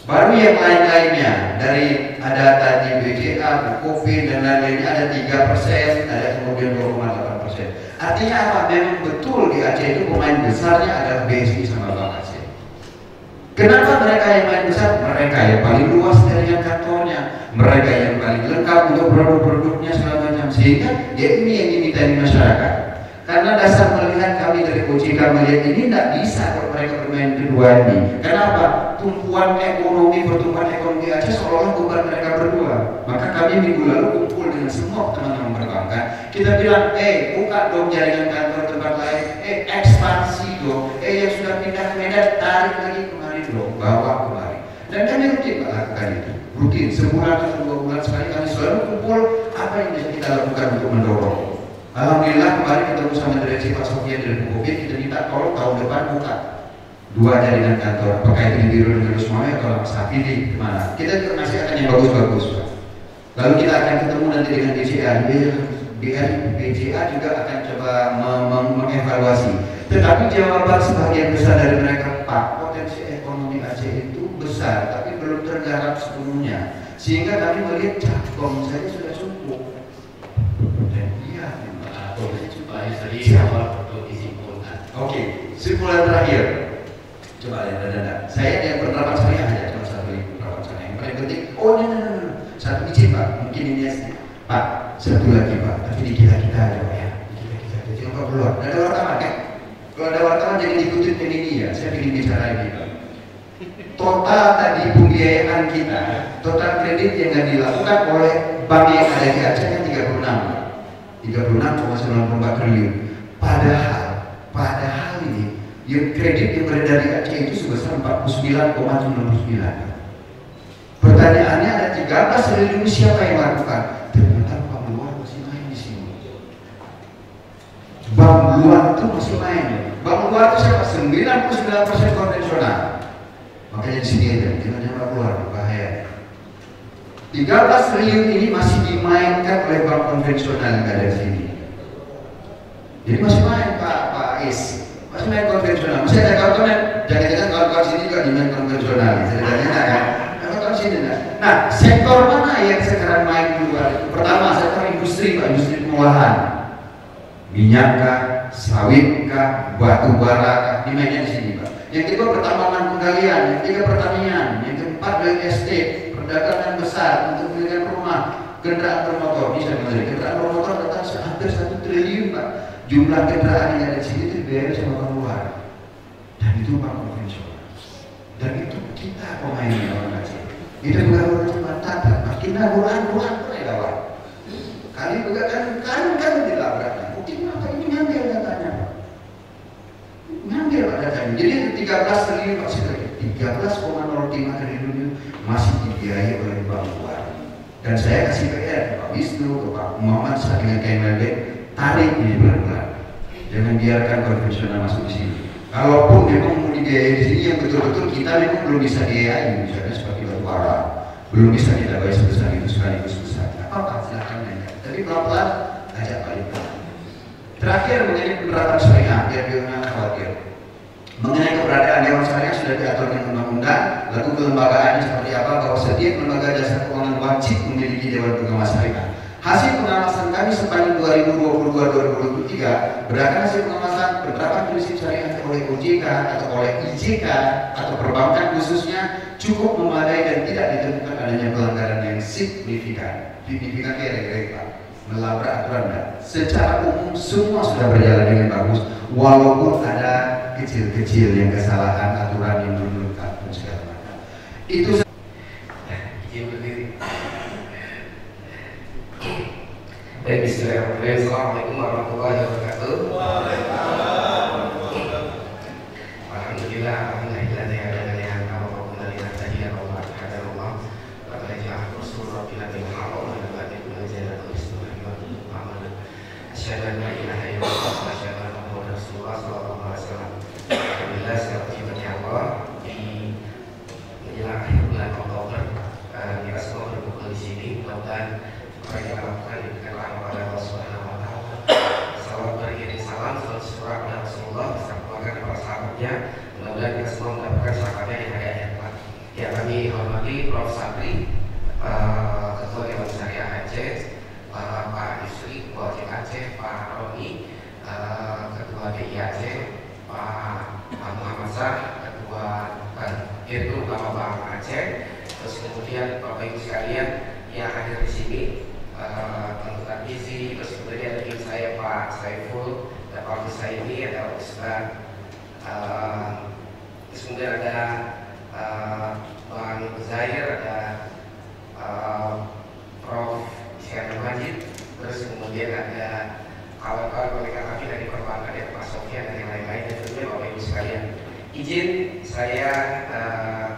Baru yang lain-lainnya dari ada tadi BCA, Bukofin dan lain-lainnya ada 3%, ada kemudian 2,8%. Artinya apa? Memang betul di Aceh itu pemain besarnya adalah BSI sama Bank Aceh. Kenapa mereka yang main besar? Mereka yang paling luas jaringan kantornya, mereka yang paling lengkap untuk produk-produknya segala macam. Sehingga ya ini yang diminta di masyarakat. Karena dasar melihat kami dari OJK melihat ini tidak bisa kalau mereka bermain kedua ini. Kenapa? Tumpuan ekonomi, pertumbuhan ekonomi Aceh seolah-olah bukan mereka berdua. Maka kami minggu lalu kumpul dengan semua teman-teman perbankan. Kita bilang, buka dong jaringan kantor tempat lain, ekspansi dong, yang sudah pindah ke Medan tarik lagi kemari dong, bawa kemari. Dan kami rutin lakukan itu, rutin sebulan atau 2 bulan sekali kami selalu kumpul apa yang bisa kita lakukan untuk mendorong. Alhamdulillah kemarin ketemu ketemu sama direksi Pak Sofian dari Bukopin, kita minta tolong tahun depan buka 2 jaringan kantor, apakah itu di Biro Negara Sumatera atau Mas Safi di mana? Kita masih akan yang bagus-bagus, Pak. Lalu kita akan ketemu nanti dengan BCA, BCA juga akan coba mengevaluasi. Tetapi jawaban sebagian besar dari mereka, Pak, potensi ekonomi Aceh itu besar, tapi belum tergarap sepenuhnya. Sehingga kami melihat Cakong saja sudah cukup. Dan iya, supaya sering awal untuk disimpulkan. Oke, simpulan terakhir. Coba lihat ada. Saya yang penerapan syariah aja, cuma satu penerapan syariah. Yang paling penting, satu izin Pak, mungkin ini Pak, satu lagi Pak, tapi di kita aja Pak ya. Di kita aja, jangan Pak keluar. Ada wartawan kan? Kalau ada wartawan jangan ikutin ini ya. Saya ingin bicara ini Pak. Total tadi pembiayaan kita, total kredit yang dilakukan oleh bank yang ada di Aceh kan 36,94 triliun. Padahal ini yang kredit yang beredar di Aceh itu sebesar 49,99. Pertanyaannya ada 13 triliun siapa yang lakukan? Ternyata bank luar masih main di sini. Bank luar itu masih main. Bank luar itu siapa? 99% konvensional. Makanya di sini aja, jangan nyampe keluar, bahaya. 13 triliun ini masih dimainkan oleh bank konvensional yang ada di sini. Jadi masih main Pak Is, masih main konvensional. Masih ada kawan-kawan, jangan-jangan kawan-kawan sini juga dimain konvensional. Ceritanya kan? Kawan-kawan sini kan? Nah, sektor mana yang sekarang main di luar? Pertama, sektor industri Pak, industri pengolahan, minyak kah, sawit kah, batu bara kah, dimainnya di sini Pak. Yang kedua pertambangan penggalian, yang ketiga pertanian, yang keempat real estate, perdagangan besar untuk pembelian rumah, kendaraan bermotor. Bisa menjadi kendaraan bermotor datang hampir 1 triliun Pak. Jumlah kendaraan yang ada di sini itu dibayar sama orang luar, dan itu bank konvensional. Dan itu kita pemainnya orang Aceh. Itu bukan orang cuma tata, makin bulan lewat. Kali juga kan dilabrak. Mungkin apa ini ngambil datanya? Ngambil datanya. Jadi 13 triliun masih lagi 13,05 triliun masih dibiayai oleh bank luar. Dan saya kasih PR ke Pak Wisnu, ke Pak Muhammad saat dengan KMLB, tarik ini pelan-pelan. Jangan biarkan konvensional masuk di sini. Kalaupun memang mau dibiayai di sini yang betul-betul kita memang belum bisa biayai, misalnya seperti batu bara, belum bisa kita bayar sebesar itu sekaligus besar. Apa silakan nanya. Tapi pelan-pelan ajak balik. Terakhir mengenai penerapan syariah, biar dia nggak khawatir. Mengenai keberadaan Dewan Syariah sudah diatur dengan undang-undang, lalu kelembagaannya seperti apa, bahwa setiap lembaga jasa keuangan wajib memiliki Dewan Pengawas Syariah. Hasil pengawasan kami sepanjang 2022-2023 berdasarkan hasil pengawasan penerapan prinsip syariah oleh OJK atau oleh IJK atau perbankan khususnya cukup memadai dan tidak ditemukan adanya pelanggaran yang signifikan. Signifikan kira-kira Pak, melabrak aturan dan secara umum semua sudah berjalan dengan bagus, walaupun ada kecil-kecil yang kesalahan aturan yang belum lengkap dan segala macam. Itu Bismillahirrahmanirrahim. Assalamualaikum warahmatullahi wabarakatuh. Alhamdulillah, alhamdulillah ya dengan Allah dari tadi Allah subhanahu wa ta'ala Rasulullah bin Muhammad wa alihi wa sahbihi asyhadu an la ilaha illallah wa asyhadu anna Muhammadar Rasulullah sallallahu alaihi wasallam. Alhamdulillah seperti Allah di menjelang akhir bulan Oktober kita semua berkumpul di sini. Mudah-mudahan apa yang kita lakukan diberikan rahmat kepada Allah Subhanahu wa ta'ala. Salam beriring salam surah kepada Rasulullah beserta keluarga dan para sahabatnya. Mudah-mudahan kita semua mendapatkan syafaatnya di hari akhir kelak. Ya, kami hormati Prof. Sabri, Ketua Dewan Syariah Aceh, Pak Yusri, Ketua Aceh Aceh, Pak Roni, Ketua DI Aceh, Pak Muhammad Sar, Ketua Dirut Utama Bank Aceh, terus kemudian Bapak Ibu sekalian yang hadir di sini, Tuan Gizi, terus kemudian ada saya Pak Saiful, ada Pak Husaini, ada Ustaz, terus kemudian ada Bang Zair, ada Prof. Syekh Majid, terus kemudian ada kawan-kawan kolega kami dari perbankan, ada Pak Sofian dan yang lain-lain, dan tentunya Bapak Ibu sekalian. Izin saya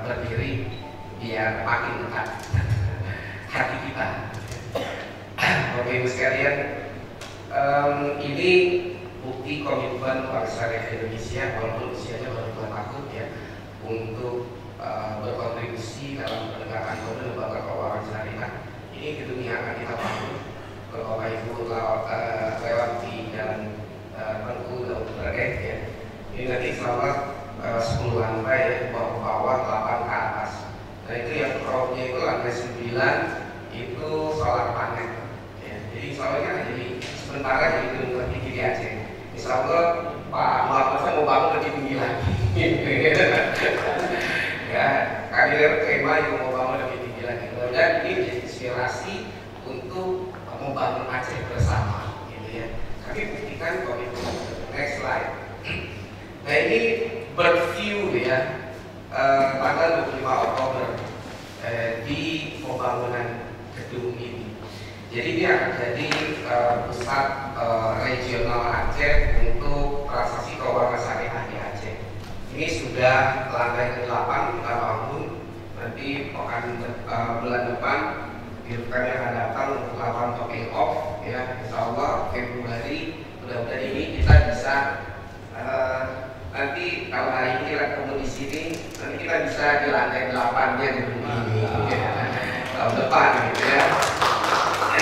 berdiri biar makin dekat hati kita. Bapak Ibu sekalian, ini bukti komitmen Bank Syariah Indonesia walaupun usianya baru 2 tahun ya untuk berkontribusi dalam penegakan kode lembaga keuangan syariah. Ini gedung yang akan kita bangun. Kalau Bapak Ibu lewati dan Tengku Daud Berkeh ya. Ini nanti insya 10 lantai ya, bawah 8 ke atas. Nah itu yang roof-nya itu lantai 9 itu solar panel ya. Jadi insya Allah kan jadi sementara jadi gedung tertinggi di Aceh. Insya Allah Pak Muhammad mau bangun lebih tinggi lagi. Ya, kader tema yang mau bangun lebih tinggi lagi. Dan ini menjadi inspirasi untuk membangun Aceh bersama, gitu ya. Kami buktikan komitmen. Next slide. Nah ini bird view ya, tanggal 25 Oktober di pembangunan gedung ini. Jadi ini akan jadi pusat regional Aceh untuk transaksi keuangan syariah di Aceh. Ini sudah lantai ke-8 kita bangun. Nanti bulan depan kami akan datang untuk lakukan topping off ya. Insya Allah Februari mudah-mudahan ini kita bisa nanti kalau hari ini kita ketemu di sini nanti kita bisa di lantai 8-nya gedung ini ya. Tahun depan gitu ya.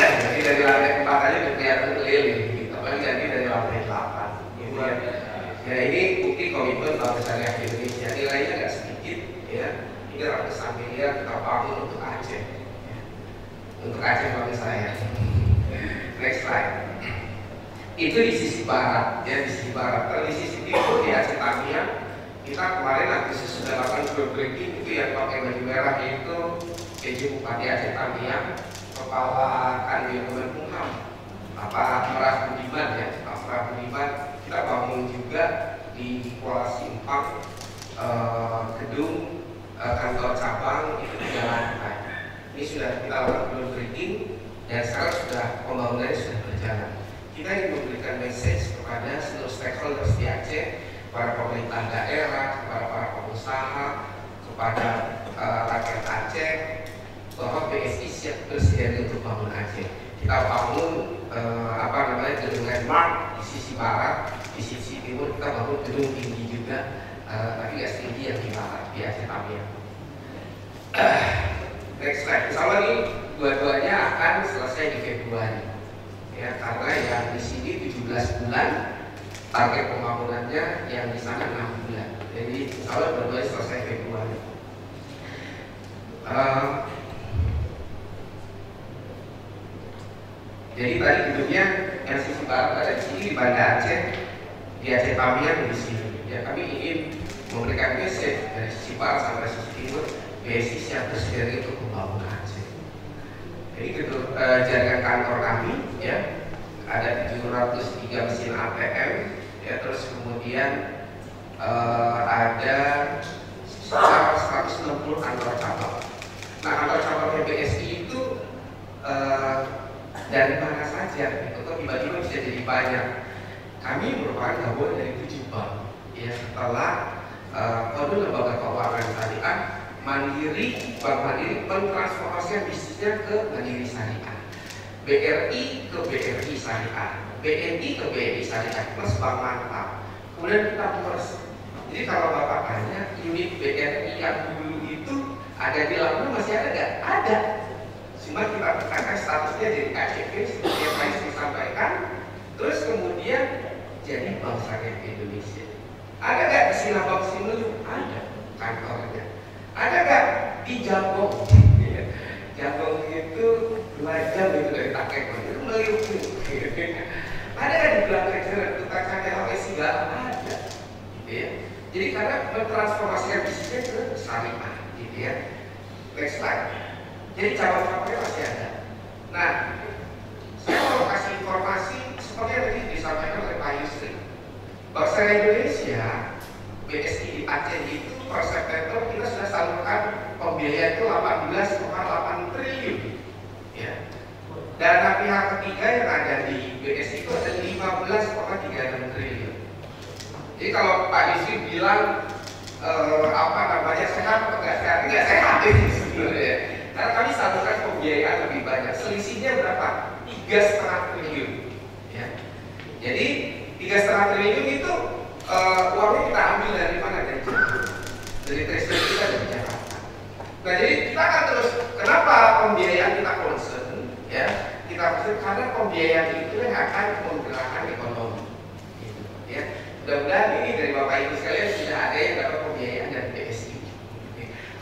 Jadi dari lantai 4 aja udah kelihatan keliling gitu. Apalagi nanti dari lantai 8 gitu ya. Ya ini bukti komitmen Bank Syariah Indonesia. Nilainya nggak sedikit ya. Ini ratusan miliar kita bangun untuk Aceh ya. Untuk Aceh bagi saya. Next slide. Itu di sisi barat ya, di sisi barat. Kalau di sisi timur di Aceh Tamiang kita kemarin Agustus sudah lakukan groundbreaking. Itu yang pakai baju merah itu PJ Bupati Aceh Tamiang, Kepala Kanwil Kemenkumham Pak Merah Budiman ya, Pak Merah Budiman. Kita bangun juga di Kuala Simpang gedung kantor cabang itu 3 lantai. Ini sudah kita lakukan groundbreaking dan sekarang sudah pembangunannya sudah berjalan. Kita ingin memberikan message kepada seluruh stakeholders di Aceh, para pemerintah daerah, kepada para pengusaha, kepada rakyat Aceh, bahwa BSI siap bersedia untuk bangun Aceh. Kita bangun gedung landmark di sisi barat, di sisi timur kita bangun gedung tinggi juga, tapi nggak setinggi yang di barat di Aceh Tamiang. Next slide. Insya Allah ini dua-duanya akan selesai di Februari. Ya, karena yang di sini 17 bulan, target pembangunannya yang di sana 6 bulan. Jadi insya Allah dua-duanya selesai Februari. Jadi tadi gedungnya yang sisi barat ada di sini di Banda Aceh, di Aceh Tamiang di sini. Ya, kami ingin memberikan message dari sisi barat sampai sisi timur, BSI siap bersedia untuk membangun Aceh. Jadi gedung jaringan kantor kami ya ada 703 mesin ATM ya, terus kemudian ada 160 kantor cabang. Nah kantor cabang BSI itu dari mana saja itu kok tiba-tiba bisa jadi banyak. Kami merupakan gabungan dari 7 bank ya, setelah kode lembaga keuangan syariah Mandiri, Bank Mandiri mentransformasikan bisnisnya ke Mandiri Syariah, BRI ke BRI Syariah, BNI ke BNI Syariah plus Bank Mantap. Kemudian kita merge. Jadi kalau Bapak tanya unit BRI yang dulu itu ada di Lampung masih ada nggak? Ada. Cuma kita tekankan statusnya jadi KCP seperti yang tadi saya sampaikan. Terus kemudian jadi Bank Syariah Indonesia. Ada nggak di Silabang Simeulue? Ada kantornya. Ada nggak di Jambong? Jambong itu 2 jam itu dari Takek itu meliuku. Ada nggak di belakang jalan tukang kakek HP segala? Ada. Gitu ya. Jadi karena mentransformasikan bisnisnya ke syariah, gitu ya. Next slide. Jadi cabang-cabangnya masih ada. Nah, saya mau kasih informasi seperti yang tadi disampaikan oleh Pak Yusri. Bank Syariah Indonesia BSI di Aceh itu per September kita sudah salurkan pembiayaan itu 18,8 triliun ya. Dana pihak ketiga yang ada di BSI itu ada 15,36 triliun. Jadi kalau Pak Yusri bilang sehat atau nggak sehat ini sebenarnya. Karena kami salurkan pembiayaan lebih banyak. Selisihnya berapa? 3,5 triliun ya. Jadi 3,5 triliun itu uangnya kita ambil dari mana? Dari treasury kita dari Jakarta. Nah jadi kita akan terus, kenapa pembiayaan kita concern ya? Kita concern karena pembiayaan itu yang akan menggerakkan ekonomi gitu, ya. Mudah-mudahan ini dari Bapak Ibu sekalian sudah ada yang dapat pembiayaan dari BSI.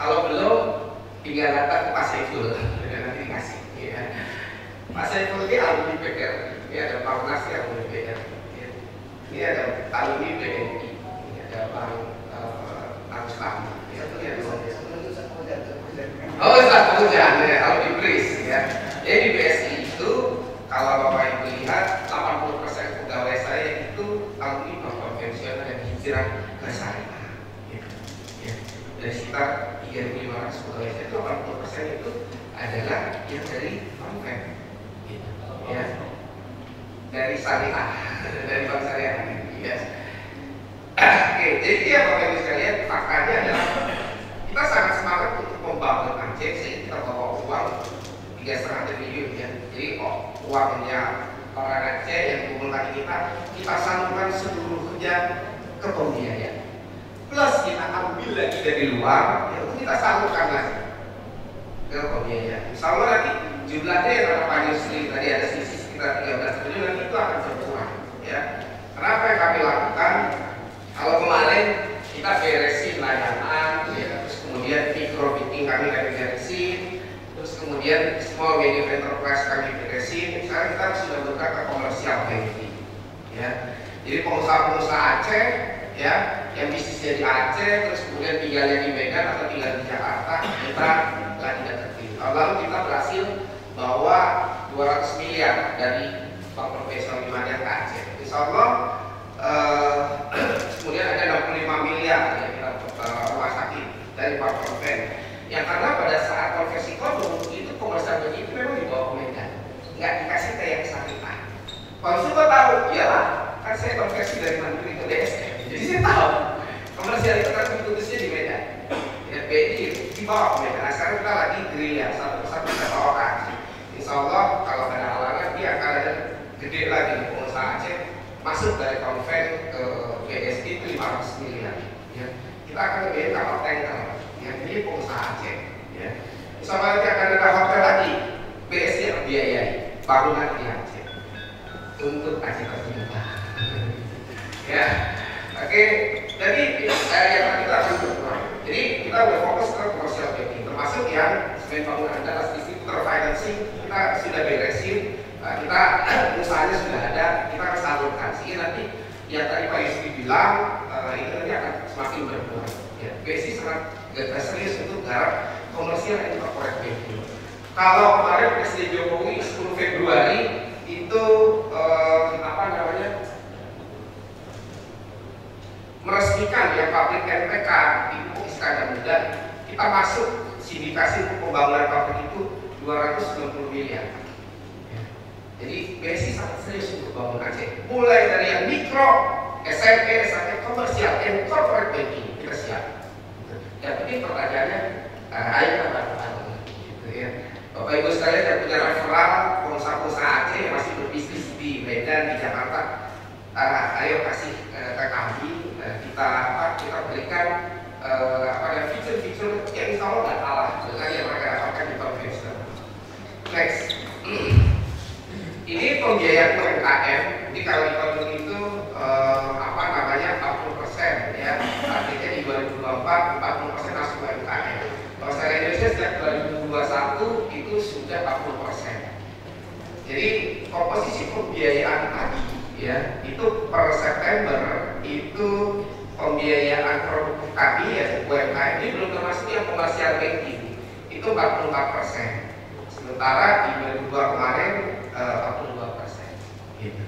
Kalau belum, tinggal datang ke Pak Saiful dan nanti dikasih ya. Pak Saiful ini alumni PKR, ini ada Pak Nasir alumni PKR, ini ada alumni BNI, ini ada Bang Agus Lama, ya, oh Ustaz Fauzan, ya, alumni BRIS ya. Jadi di BSI itu kalau Bapak Ibu lihat 80% pegawai saya itu alumni non-konvensional dan hijrah ke syariah ya. Dari sekitar 3.500 pegawai saya itu 80% itu adalah yang dari konven gitu, ya. Dari syariah, dari bank syariah ya. Oke, jadi ya Bapak Ibu sekalian, faktanya adalah kita sangat semangat untuk membangun Aceh sehingga kita bawa uang 3,5 triliun ya. Jadi uangnya orang Aceh yang kumpulkan kita salurkan seluruh kerja ke pembiayaan. Plus kita ambil lagi dari luar, ya kita salurkan lagi ke pembiayaan. Insya Allah nanti jumlahnya yang kata Pak Yusri tadi ada sisi sekitar 13 triliun, nanti itu akan berkurang ya. Kenapa yang kami lakukan? Kalau kemarin kita beresin layanan, ya, terus kemudian micro meeting kami beresin, terus kemudian small medium enterprise kami beresin. Sekarang kita sudah bergerak ke komersial banking, ya. Jadi pengusaha-pengusaha Aceh, ya, yang bisnisnya di Aceh, terus kemudian tinggalnya di Medan atau tinggal di Jakarta, kita lagi deketin. Lalu kita berhasil bawa 200 miliar dari Bank Profesor Imania ke Aceh. Insya Allah. Kemudian ada 65 miliar yang kita rumah sakit dari Pak Konven. Yang karena pada saat konversi kodum itu komersial itu memang dibawa ke Medan, nggak dikasih ke yang syariah. Pak Yusuf tahu, iyalah, kan saya konversi dari Mandiri ke DSM, jadi saya tahu komersial itu kan diputusnya di Medan. Ya, BI dibawa ke Medan. Nah, sekarang kita lagi gerilya satu persatu kita bawa ke Aceh. Insya Allah kalau ada halangan dia akan ada gede lagi pengusaha Aceh masuk dari konven ke BSI itu 500 miliar ya. Kita akan biayain kapal tanker ya, ini pengusaha Aceh ya. Insya Allah nanti akan ada hotel lagi, BSI yang biayai bangunan di Aceh untuk Aceh tercinta ya. Oke, jadi yang kita akan berkurang. Jadi kita udah fokus ke commercial banking, termasuk yang selain bangunan adalah distributor financing kita sudah beresin. Kita usahanya sudah ada, kita akan salurkan sehingga nanti yang tadi Pak Yusri bilang itu nanti akan semakin berkurang ya. BSI sangat serius untuk garap komersial dan corporate banking. Kalau kemarin Presiden Jokowi 10 Februari itu meresmikan yang pabrik NPK di Pupuk Iskandar Muda, kita masuk sindikasi untuk pembangunan pabrik itu 290 miliar. Jadi BSI sangat serius untuk bangun Aceh. Mulai dari yang mikro, SMP sampai komersial dan corporate banking kita siap. Yang penting pertanyaannya, ayo kita bantu, gitu ya. Bapak Ibu sekalian yang punya referral pengusaha-pengusaha Aceh yang masih berbisnis di Medan, di Jakarta, ayo kasih ke kami, kita berikan fitur-fitur yang insya Allah nggak kalah dengan yang mereka dapatkan di konvensional. Next. Ini pembiayaan UMKM. Jadi kalau di tahun itu 40% ya, artinya di 2024 40% masuk UMKM. Kalau saya Indonesia sejak 2021 itu sudah 40%. Jadi komposisi pembiayaan tadi ya, itu per September itu pembiayaan produktif kami ya UMKM ini belum termasuk yang komersial banking itu 44%. Sementara di 2002 kemarin 42% gitu.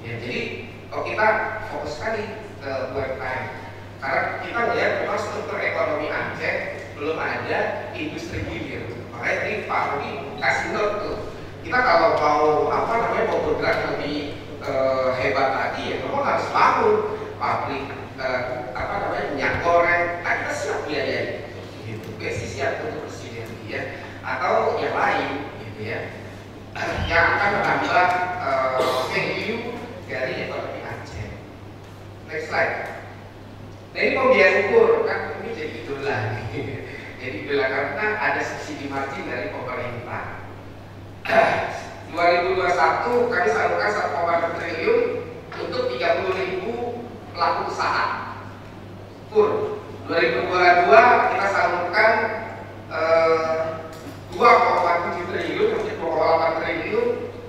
Ya, jadi kalau kita fokus sekali ke UMKM karena kita melihat memang struktur ekonomi Aceh belum ada industri hilir. Makanya tadi Pak Rudi kasih note tuh, kita kalau mau bergerak lebih hebat tadi ya memang harus bangun pabrik minyak goreng. Nah, kita siap biayai gitu. BSI siap untuk bersinergi ya, atau yang lain gitu ya, yang akan menambah value dari ekonomi Aceh. alhamdulillah karena ada subsidi margin dari pemerintah. 2021 kami salurkan 1,6 triliun untuk 30.000 pelaku usaha. Kur 2022 kita salurkan 2,7 triliun, hampir 2,8 triliun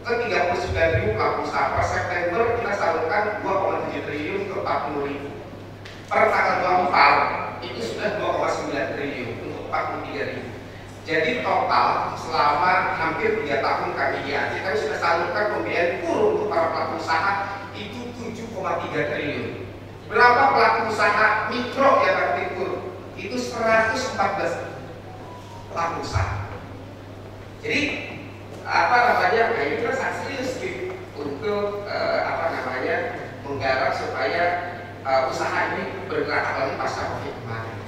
ke 39.000 pelaku usaha. Per September kita salurkan 2,7 triliun ke 40.000. Per tanggal 24 itu sudah 2,9 triliun untuk 43.000. Jadi total selama hampir 3 tahun kami di Aceh, kami sudah salurkan pembiayaan kur untuk para pelaku usaha itu 7,3 triliun. Berapa pelaku usaha mikro yang dapat kur? Itu 114 pelaku usaha. Jadi nah ini kan sangat serius gitu untuk menggarap supaya usaha ini bergerak apalagi pasca Covid kemarin.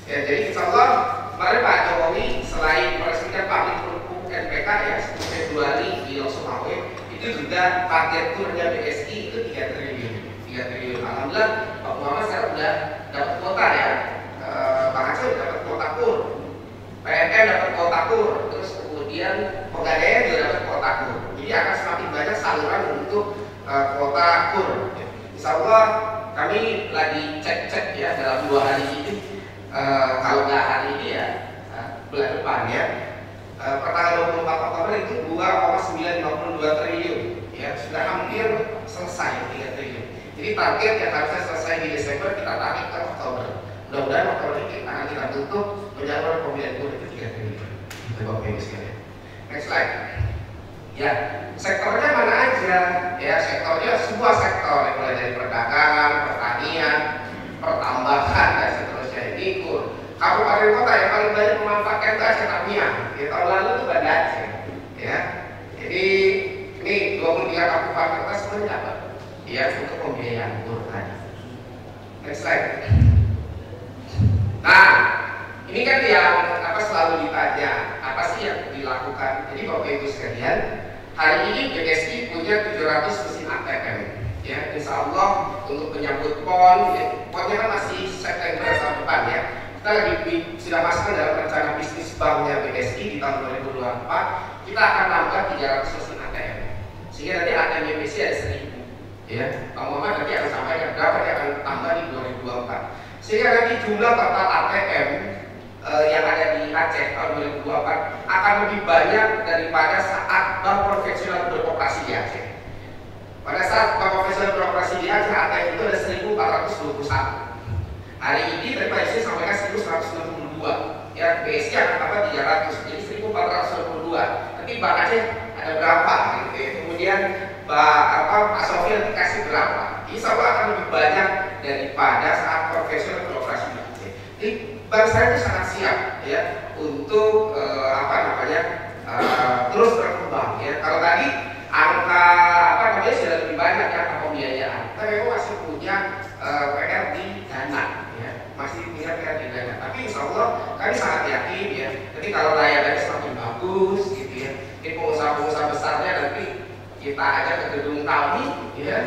Ya, jadi insya Allah kemarin Pak Jokowi selain meresmikan pabrik pupuk NPK ya Februari di Loksemawe, itu juga target kurnya BSI itu 3 triliun. Alhamdulillah Pak Muhammad sekarang sudah dapat kuota ya. Bang Aceh sudah dapat kuota kur, PNM dapat kuota kur, terus kemudian Pegadaian juga dapat kuota kur. Jadi akan semakin banyak saluran untuk kuota kur. Insya Allah kami lagi cek ya dalam 2 hari ini. Kalau nggak hari ini ya bulan depan ya, per tanggal 24 Oktober itu 2,952 triliun ya, sudah hampir selesai 3 triliun. Jadi target yang harusnya selesai di Desember kita tarik ke Oktober. Mudah-mudahan Oktober ini akan kita tutup menjalurkan pembiayaan kur itu 3 triliun. Itu Bapak Ibu sekalian. Next slide. Ya, sektornya mana aja? Ya, sektornya semua sektor, mulai dari perdagangan, pertanian, pertambangan dan seterusnya. Ini kur. Kabupaten kota yang paling banyak memanfaatkan itu Aceh Tamiang. Ya, tahun lalu itu Banda Aceh. Ya, jadi ini 23 kabupaten kota semuanya dapat. Ya, untuk pembiayaan kur tadi. Next slide. Nah, ini kan yang selalu ditanya apa sih yang dilakukan. Jadi Bapak Ibu sekalian, hari ini BSI punya 700 mesin ATM. Ya, insya Allah untuk menyambut PON, PON-nya kan masih September tahun depan ya. Kita lagi sudah masuk dalam rencana bisnis banknya BSI di tahun 2024. Kita akan nambah 300 mesin ATM, sehingga nanti ATM BSI ada 1.000. Ya, Pak Muhammad nanti akan sampaikan berapa yang akan tambah di 2024. Sehingga nanti jumlah total ATM yang ada di Aceh tahun 2024 akan lebih banyak daripada saat bank konvensional beroperasi di Aceh. Pada saat bank konvensional beroperasi di Aceh, ATM itu ada 1.421. Hari ini tadi Pak Yusri sampaikan 1.162. Ya, BSI akan tambah 300, jadi 1.422. Nanti Bank Aceh ada berapa? Gitu ya. Kemudian Pak Sofian dikasih berapa? Insya Allah akan lebih banyak daripada saat konvensional beroperasi di Aceh. Jadi bank saya itu sangat siap ya untuk terus berkembang ya. Kalau tadi angka sudah lebih banyak ya angka pembiayaan, tapi memang masih punya PR di dana ya, masih punya PR di dana. Tapi insya Allah kami sangat yakin ya, jadi kalau layanannya semakin bagus gitu ya, ini pengusaha-pengusaha besarnya nanti kita ajak ke gedung kami ya,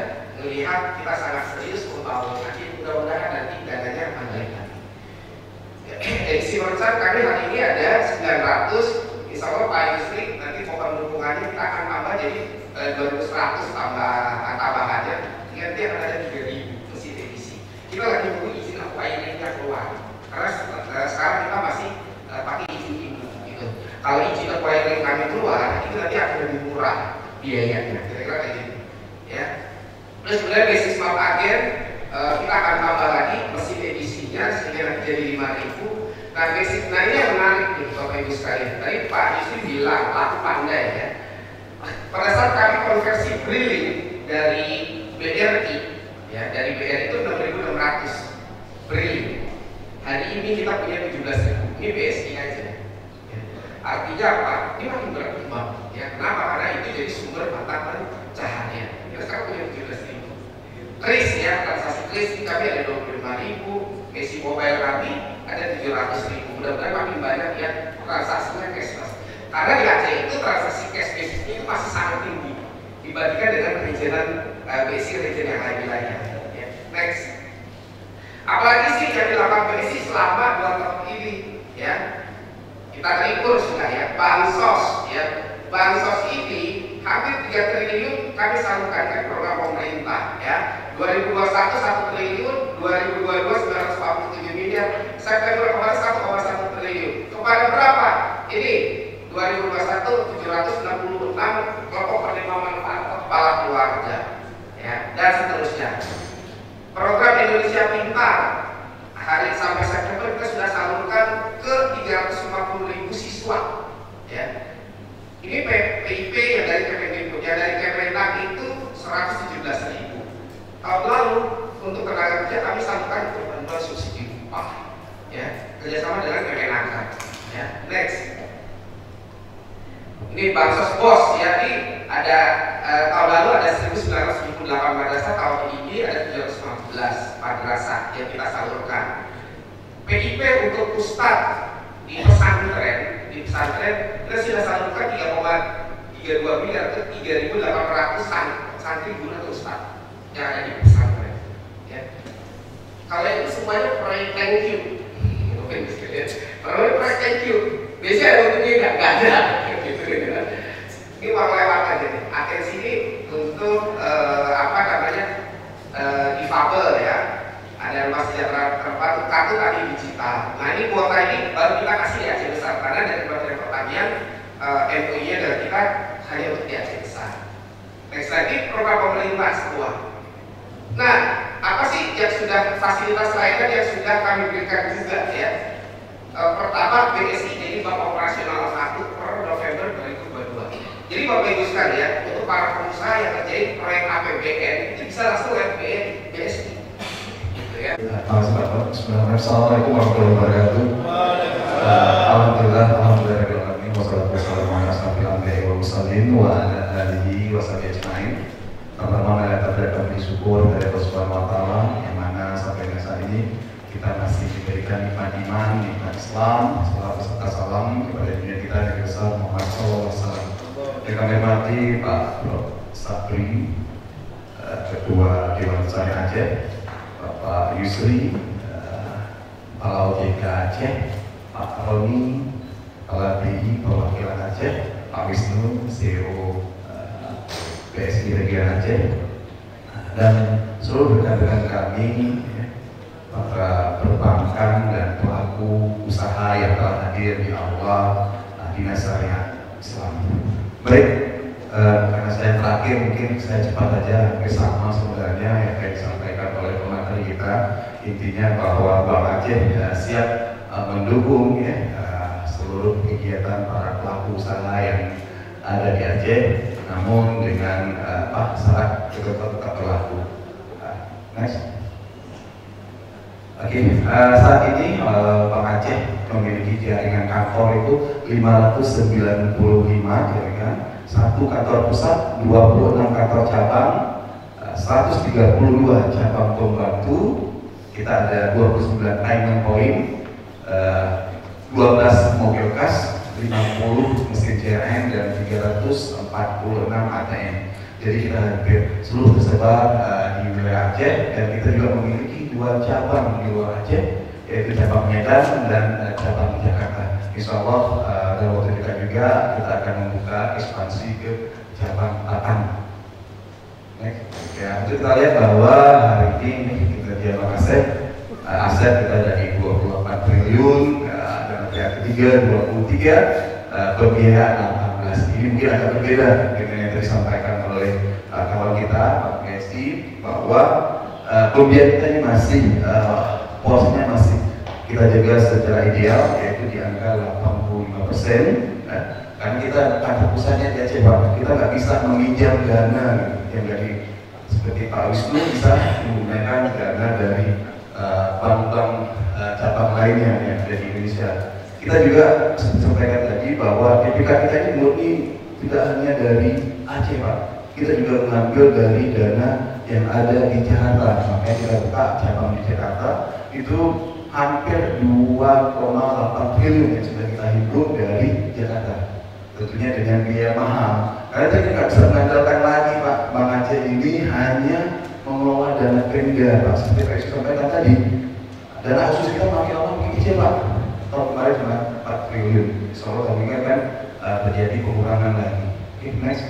melihat kita sangat serius membangun. Nanti mudah-mudahan nanti dananya akan baik. Edisi Merchant kami hari ini ada 900. Insya Allah Pak Yusri nanti mohon dukungannya, kita akan tambah jadi 2.100 tambahannya. Nanti akan ada 3.000 mesin edisi. Kita lagi menunggu izin acquiringnya keluar, karena sekarang kita masih pakai izin ibu gitu. Kalau izin acquiring kami keluar, itu nanti akan lebih murah biayanya, kira-kira kayak gitu ya. Terus kemudian basis map agen kita akan tambah lagi mesin edisinya sehingga nanti jadi 5.000. Nah, ini yang menarik nih Bapak Ibu sekalian. Tadi Pak Yusri bilang laku pandai ya. Pada saat kami konversi briling dari BRI ya, dari BRI itu 6.600 briling. Hari ini kita punya 17.000. Ini BSI aja. Ya. Artinya apa? Ini makin berkembang. Ya, kenapa? Karena itu jadi sumber mata pencaharian. Kita sekarang punya 17.000. Kris ya, transaksi kris kami ada 25.000. Messi mobile kami ada 700.000. Mudah-mudahan makin banyak ya transaksinya cashless. Karena di Aceh itu transaksi cash basis itu masih sangat tinggi dibandingkan dengan regional BSI region yang lain-lainnya. Ya. Next. Apalagi sih yang dilakukan BSI selama 2 tahun ini ya. kita terukur sudah ya, bansos ya. Bansos ini hampir 3 triliun kami salurkan ke program pemerintah ya. 2021 1 triliun, 2022 947 miliar, September kemarin 1,1 triliun. Kepada berapa? Ini 2021 766 kelompok penerima manfaat kepala keluarga ya, dan seterusnya. Program Indonesia Pintar hari sampai September kita sudah salurkan ke 350.000 siswa ya. Ini PIP yang dari Kementerian yang dari Kementerian itu 117.000. Tahun lalu untuk tenaga kerja kami salurkan untuk bantuan subsidi upah ya, kerjasama dengan Kemenaker ya. Next, ini bansos bos ya, ini ada tahun lalu ada 1.978 madrasah, tahun ini ada 715 madrasah yang kita salurkan. PIP untuk ustadz di pesantren kita sudah salurkan 3,32 miliar ke 3.800 santri guru atau ustadz yang ada di pesantren ya. Kalau itu semuanya proyek thank you, proyek thank you biasanya ada untungnya nggak ada gitu kan. Ini uang lewat aja nih. Atensi ini untuk apa namanya difabel ya, ada rumah sejahtera terpadu, kartu tani digital. Nah ini kuota ini baru kita kasih di Aceh Besar karena dari Kementerian Pertanian MOU-nya dari kita hanya untuk di Aceh Besar. Next lagi program pemerintah semua. Nah apa sih yang sudah fasilitas lainnya yang sudah kami berikan juga ya? Pertama BSI, jadi Bank Operasional 1 per November 2022. Jadi Bapak Ibu sekalian, untuk para pengusaha yang kerjain proyek APBN itu bisa langsung FBN BSI. Gitu ya. Assalamualaikum warahmatullahi wabarakatuh. Alhamdulillah, wassalatu wassalamu ala asyrofil anbiya'i wal mursalin wa ala alihi wa sahbihi ajma'in. Pertama kita beri syukur dari Allah Subhanahu wa taala yang mana sampai saat ini kita masih diberikan nikmat iman, nikmat Islam, salawat serta salam kepada dunia kita Nabi besar Muhammad SAW. Yang kami hormati Pak Prof. Sabri, Ketua Dewan Syariah Aceh, Bapak Yusri, Kepala OJK Aceh, Pak Roni, Kepala BI Perwakilan Aceh, Pak Wisnu, CEO BSI Region Aceh, dan seluruh rekan-rekan kami, para perbankan dan pelaku usaha yang telah hadir di awal Dinas Syariah Islam. Baik, karena saya terakhir mungkin saya cepat saja, sama sebenarnya yang akan disampaikan oleh pemateri kita. Intinya bahwa Bank Aceh siap mendukung ya seluruh kegiatan para pelaku usaha yang ada di Aceh, namun dengan syarat tetap berlaku. Next. Oke, saat ini Bank Aceh memiliki jaringan kantor itu 595 jaringan, 1 kantor pusat, 26 kantor cabang, 132 cabang pembantu. Kita ada 29 payment point, 12 mobil kas, 50 mesin CRM dan 346 ATM. Jadi kita hampir seluruh tersebar di wilayah Aceh, dan kita juga memiliki 2 cabang di luar Aceh, yaitu cabang Medan dan cabang di Jakarta. Insya Allah dalam waktu dekat juga kita akan membuka ekspansi ke cabang Batam. Ya, untuk kita lihat bahwa hari ini kita di Bank Aceh, aset kita dari 24 triliun, dan pihak ketiga 23, pembiayaan 18. Ini mungkin agak berbeda dengan yang tadi disampaikan oleh kawan kita Pak BSI, bahwa pembiayaan kita ini masih porsinya masih kita jaga secara ideal, yaitu di angka 85%. Karena kita kantor pusatnya di Aceh, Pak, kita nggak bisa meminjam dana yang dari seperti Pak Wisnu bisa menggunakan dana dari bank-bank cabang lainnya yang ada di Indonesia. Kita juga sampaikan tadi bahwa DPK kita ini murni tidak hanya dari Aceh, Pak. Kita juga mengambil dari dana yang ada di Jakarta. Makanya kita buka cabang di Jakarta itu hampir 2,8 triliun yang sudah kita himpun dari Jakarta. Tentunya dengan biaya mahal. Karena kita nggak bisa mengandalkan lagi, Pak. Bank Aceh ini hanya mengelola dana Pemda, Pak. Seperti Pak Yusuf sampaikan tadi, dana khusus kita makin lama makin kecil, Pak. Tahun kemarin cuma 4 triliun. Soalnya tahun ini kan terjadi pengurangan lagi. Oke, next.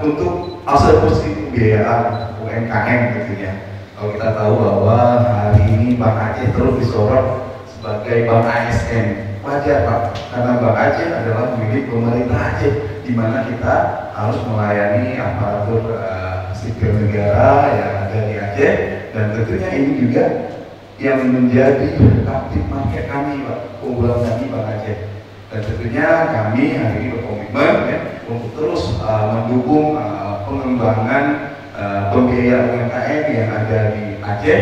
Untuk absorpsi pembiayaan UMKM gitu ya. Kalau kita tahu bahwa hari ini Bank Aceh terus disorot sebagai bank ASN, wajar Pak, karena Bank Aceh adalah milik pemerintah Aceh, di mana kita harus melayani aparatur sipil negara yang ada di Aceh, dan tentunya ini juga yang menjadi captive market kami Pak, keunggulan kami Bank Aceh. Dan tentunya kami hari ini berkomitmen ya, untuk terus mendukung pengembangan pembiayaan UMKM yang ada di Aceh.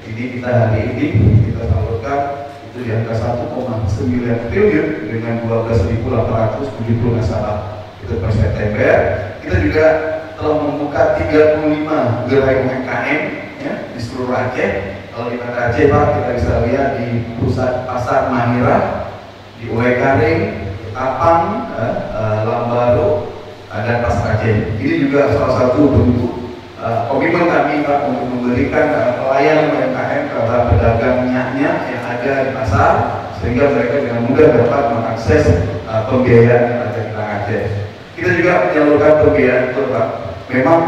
Ini kita hari ini kita salurkan itu di angka 1,9 triliun dengan 12.870 nasabah itu per September. Kita juga telah membuka 35 gerai UMKM ya, di seluruh Aceh. Kalau di Banda Aceh Pak, kita bisa lihat di pusat pasar Mahira, di Uekaring, Tapang, Lambaro, dan Pasar Aceh. Ini juga salah satu bentuk komitmen kami Pak untuk memberikan pelayanan UMKM kepada pedagang minyak yang ada di pasar, sehingga mereka dengan mudah dapat mengakses pembiayaan yang ada di Bank Aceh. Kita juga menyalurkan pembiayaan itu Pak. Memang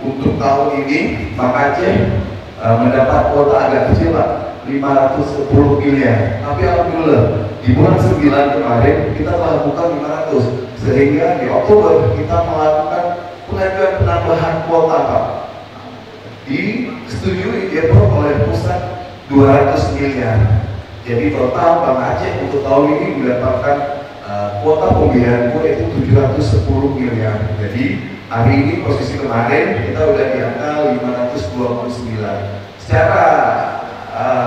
untuk tahun ini Bank Aceh mendapat kuota agak kecil Pak, 510 miliar. Tapi alhamdulillah di bulan 9 kemarin kita telah buka 500, sehingga di Oktober kita melakukan pengajuan penambahan kuota Pak. Disetujui di approve oleh pusat 200 miliar. Jadi total Bank Aceh untuk tahun ini mendapatkan kuota pembiayaan itu 710 miliar. Jadi hari ini posisi kemarin kita udah di angka 529. Secara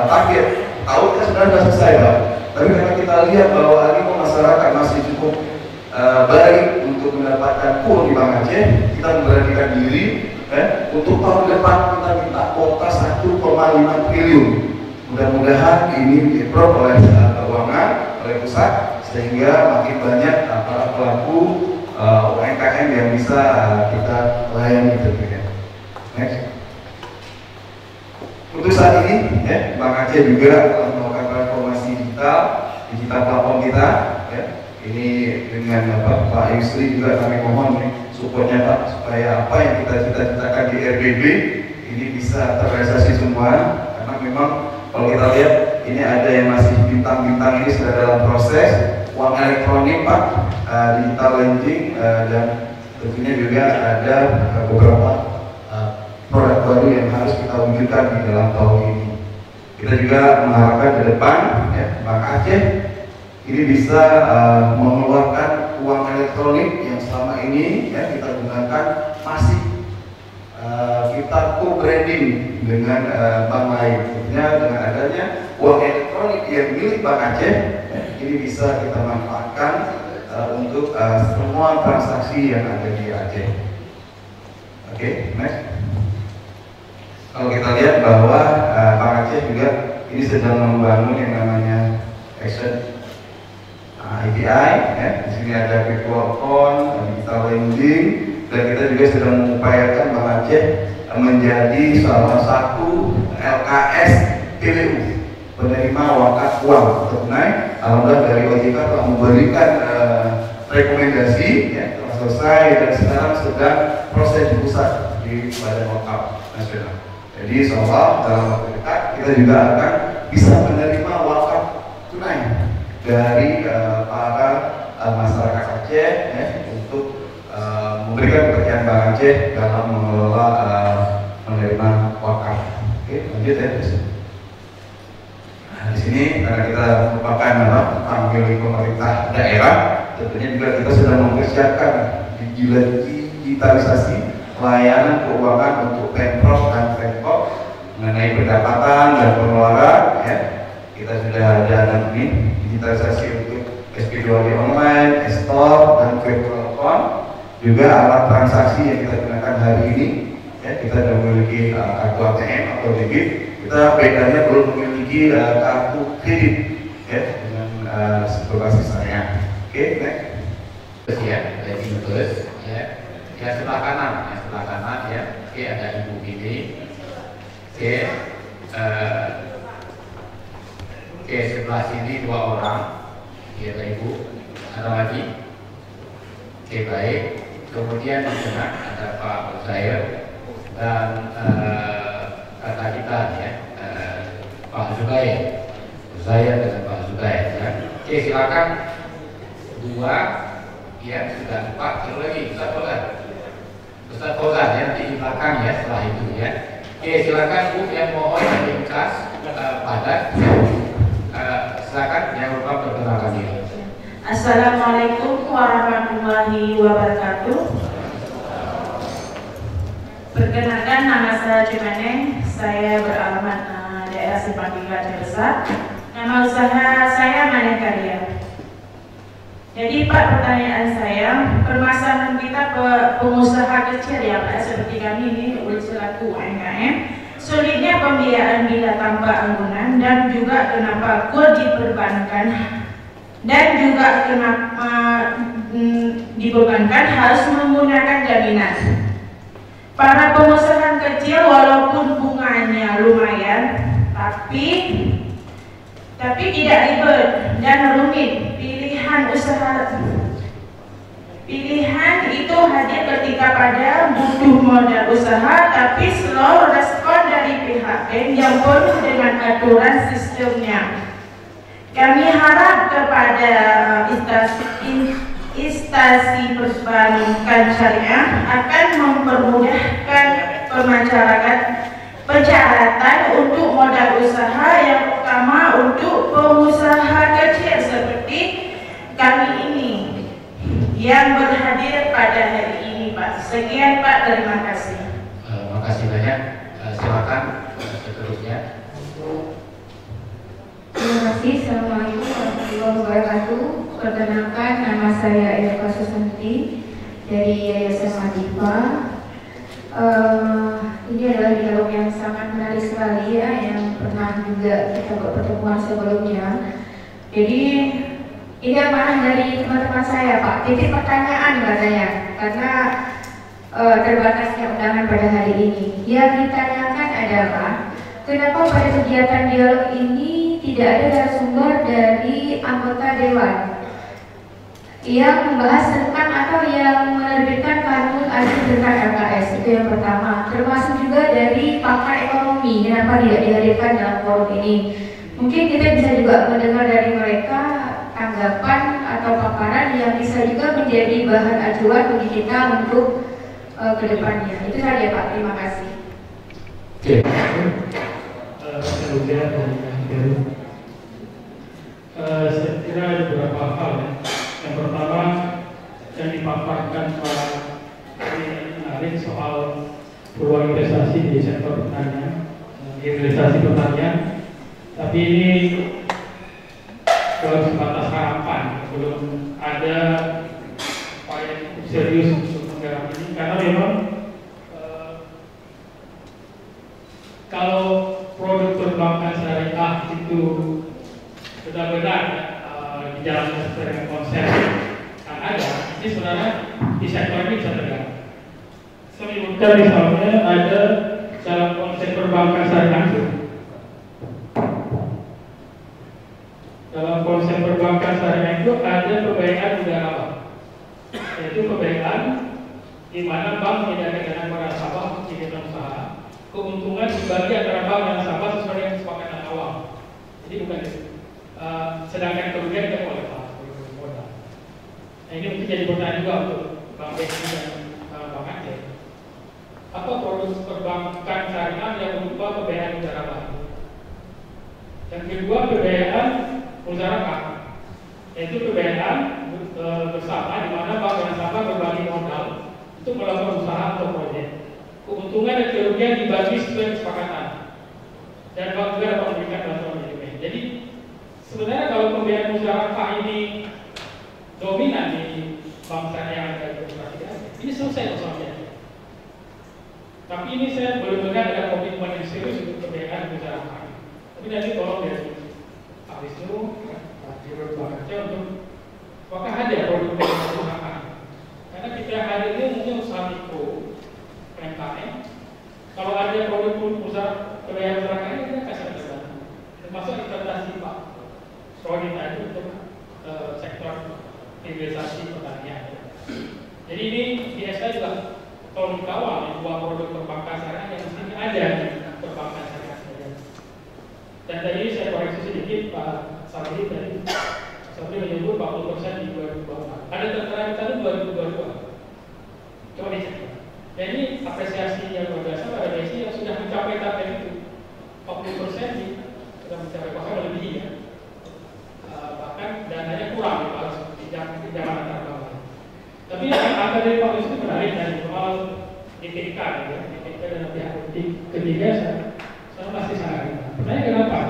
target tahun kan sebenarnya sudah selesai Pak. Tapi karena kita lihat bahwa animo masyarakat masih cukup baik untuk mendapatkan kur di Bank Aceh, kita memberanikan diri untuk tahun depan kita minta kuota 1,5 triliun. Mudah-mudahan ini di-approve oleh keuangan, oleh pusat, sehingga makin banyak para pelaku UMKM yang bisa kita layani tentunya. Next. Untuk saat ini, ya, Bank Aceh juga telah melakukan transformasi digital platform kita. Ya. Ini dengan Pak Yusri juga kami mohon supportnya Pak, supaya apa yang kita cita-citakan di RBB ini bisa terrealisasi semua. Karena memang kalau kita lihat ini ada yang masih bintang-bintang ini sudah dalam proses uang elektronik Pak, digital lending, dan tentunya juga ada beberapa produk baru yang harus kita wujudkan di dalam tahun ini. Kita juga mengharapkan ke depan ya, Bank Aceh ini bisa mengeluarkan uang elektronik yang selama ini ya, kita gunakan masih kita co-branding dengan bank lain. Tentunya dengan adanya uang elektronik yang milik Bank Aceh ya, ini bisa kita manfaatkan untuk semua transaksi yang ada di Aceh. Oke, next. Kalau kita lihat bahwa Bank Aceh juga ini sedang membangun yang namanya Action API, ya. Di sini ada virtual account, digital lending, dan kita juga sedang mengupayakan Bank Aceh menjadi salah satu LKS PWU, penerima wakaf uang tunai. Alhamdulillah dari OJK telah memberikan rekomendasi, ya, telah selesai dan sekarang sedang proses di pusat di Badan Wakaf Nasional. Jadi seolah dalam waktu dekat kita juga akan bisa menerima wakaf tunai dari para masyarakat Aceh ya, untuk memberikan pekerjaan Bank Aceh dalam mengelola menerima wakaf. Oke, lanjut ya. Nah, di sini karena kita merupakan panggil pemerintah daerah, tentunya juga kita sudah mempersiapkan digitalisasi layanan keuangan untuk Pemprov dan Pemkot mengenai pendapatan dan pengeluaran. Ya. Kita sudah ada nanti digitalisasi untuk SP2D online, e-store, dan virtual account. Juga alat transaksi yang kita gunakan hari ini, ya, kita sudah memiliki kartu ATM atau debit. Kita bedanya belum memiliki kartu kredit, ya, dengan berbasis syariah. Oke, next. Terus ya, dari bus, ya, ya sebelah kanan, ya. Oke, ada ibu ini. Oke, Oke, sebelah sini 2 orang. Ya, Ibu. Ada lagi? Oke, baik. Kemudian di tengah ada Pak Uzair dan kakak kita ya, Pak Zubair. Uzair dengan Pak Zubair ya. Oke, silakan. 2 ya, sudah 4. Satu lagi, Ustaz Fauzan. Ustaz Fauzan ya, di belakang ya setelah itu ya. Oke, silakan Bu yang mohon ringkas padat. Silakan yang berapa perkenalkan diri. Assalamualaikum warahmatullahi wabarakatuh. Perkenalkan, nama saya Cumeneng. Saya beralamat daerah Simpang 3 Aceh Besar. Nama usaha saya Maneh Karya. Jadi Pak, pertanyaan saya, permasalahan kita pengusaha kecil ya Pak, seperti kami ini selaku UMKM, sulitnya pembiayaan bila tanpa anggunan, dan juga kenapa kur diperbankan, dan juga kenapa dibebankan harus menggunakan jaminan. Para pengusaha kecil walaupun bunganya lumayan, tapi tidak ribet dan rumit. Pilihan itu hadir ketika pada butuh modal usaha, tapi slow respon dari pihak bank yang penuh dengan aturan sistemnya. Kami harap kepada instansi perbankan syariah akan mempermudahkan persyaratan untuk modal usaha, yang utama untuk pengusaha kecil seperti kami ini yang berhadir pada hari ini Pak. Sekian Pak, terima kasih. Terima kasih banyak. Silakan seterusnya. Terima kasih. Assalamualaikum warahmatullahi wabarakatuh. Perkenalkan, nama saya Eka Susanti dari Yayasan Madipa. Ini adalah dialog yang sangat menarik sekali ya, yang pernah juga kita buat pertemuan sebelumnya. Jadi ini amanah dari teman-teman saya Pak. Titik pertanyaan katanya, karena terbatasnya undangan pada hari ini. Yang ditanyakan adalah, kenapa pada kegiatan dialog ini tidak ada narasumber dari anggota dewan yang membahas tentang atau yang menerbitkan kanun aji tentang LKS? Itu yang pertama. Termasuk juga dari pakar ekonomi, kenapa tidak dihadirkan dalam forum ini? Mungkin kita bisa juga mendengar dari mereka tanggapan atau paparan yang bisa juga menjadi bahan acuan bagi kita untuk kedepannya. Itu saja Pak, terima kasih. Saya kira ada beberapa hal ya. Yang pertama yang dipaparkan Pak menarik soal peluang investasi di sektor pertanian, investasi pertanian. Tapi ini baru sebatas harapan, belum ada upaya serius untuk menggarap ini, karena memang kalau produk perbankan syariah itu benar-benar dijalankan sesuai dengan konsep yang ada, ini sebenarnya di sektor ini bisa tegak. Saya menyebutkan misalnya ada dalam konsep perbankan syariah itu, dalam konsep perbankan syariah itu ada pembiayaan mudarabah, yaitu pembiayaan di mana bank menyediakan dana kepada nasabah untuk kegiatan usaha, keuntungan dibagi antara bank dan nasabah sesuai dengan kesepakatan awal. Jadi bukan itu. Sedangkan kerugian tidak oleh modal. Nah, ini mungkin jadi pertanyaan juga untuk Bank BNI dan Bank Aceh. Apa produk perbankan syariah yang berupa pembiayaan mudarabah? Yang kedua, pembiayaan musyarakah, yaitu pembiayaan bersama di mana bank dan nasabah berbagi modal untuk melakukan usaha atau proyek. Keuntungan dan kerugian dibagi sesuai kesepakatan, dan bank juga dapat memberikan bantuan manajemen. Jadi sebenarnya kalau pembiayaan musyarakah ini dominan di bangsa yang ada di ini selesai masalahnya. Tapi ini saya belum dengar ada komitmen yang serius untuk pembiayaan musyarakah. Tapi nanti tolong dari Pak Wisnu, Pak Dirut, Pak Aceh untuk apakah ada produk pembiayaan musyarakah? Karena kita hari ini mungkin usaha mikro, UMKM. Kalau ada produk usaha pembiayaan musyarakah ini kita kasih termasuk investasi Pak. investasi pertanian. Jadi ini di SK juga kalau dikawal dua produk perbankan syariah yang mesti ada di perbankan syariah saja. Dan tadi saya koreksi sedikit Pak Sabri tadi. Sabri menyebut 40% di 2024. Ada tertera kita 2022. Coba dicek. Dan ini apresiasi yang luar biasa pada Desi yang sudah mencapai target itu. 40% sudah mencapai, bahkan lebih ya. Bahkan dananya kurang kalau di zaman antar bawah. Tapi angka dari Pak Yusuf menarik dari soal ITK ya, ITK dan pihak ketiga saya masih sangat ringan. Pertanyaan kenapa?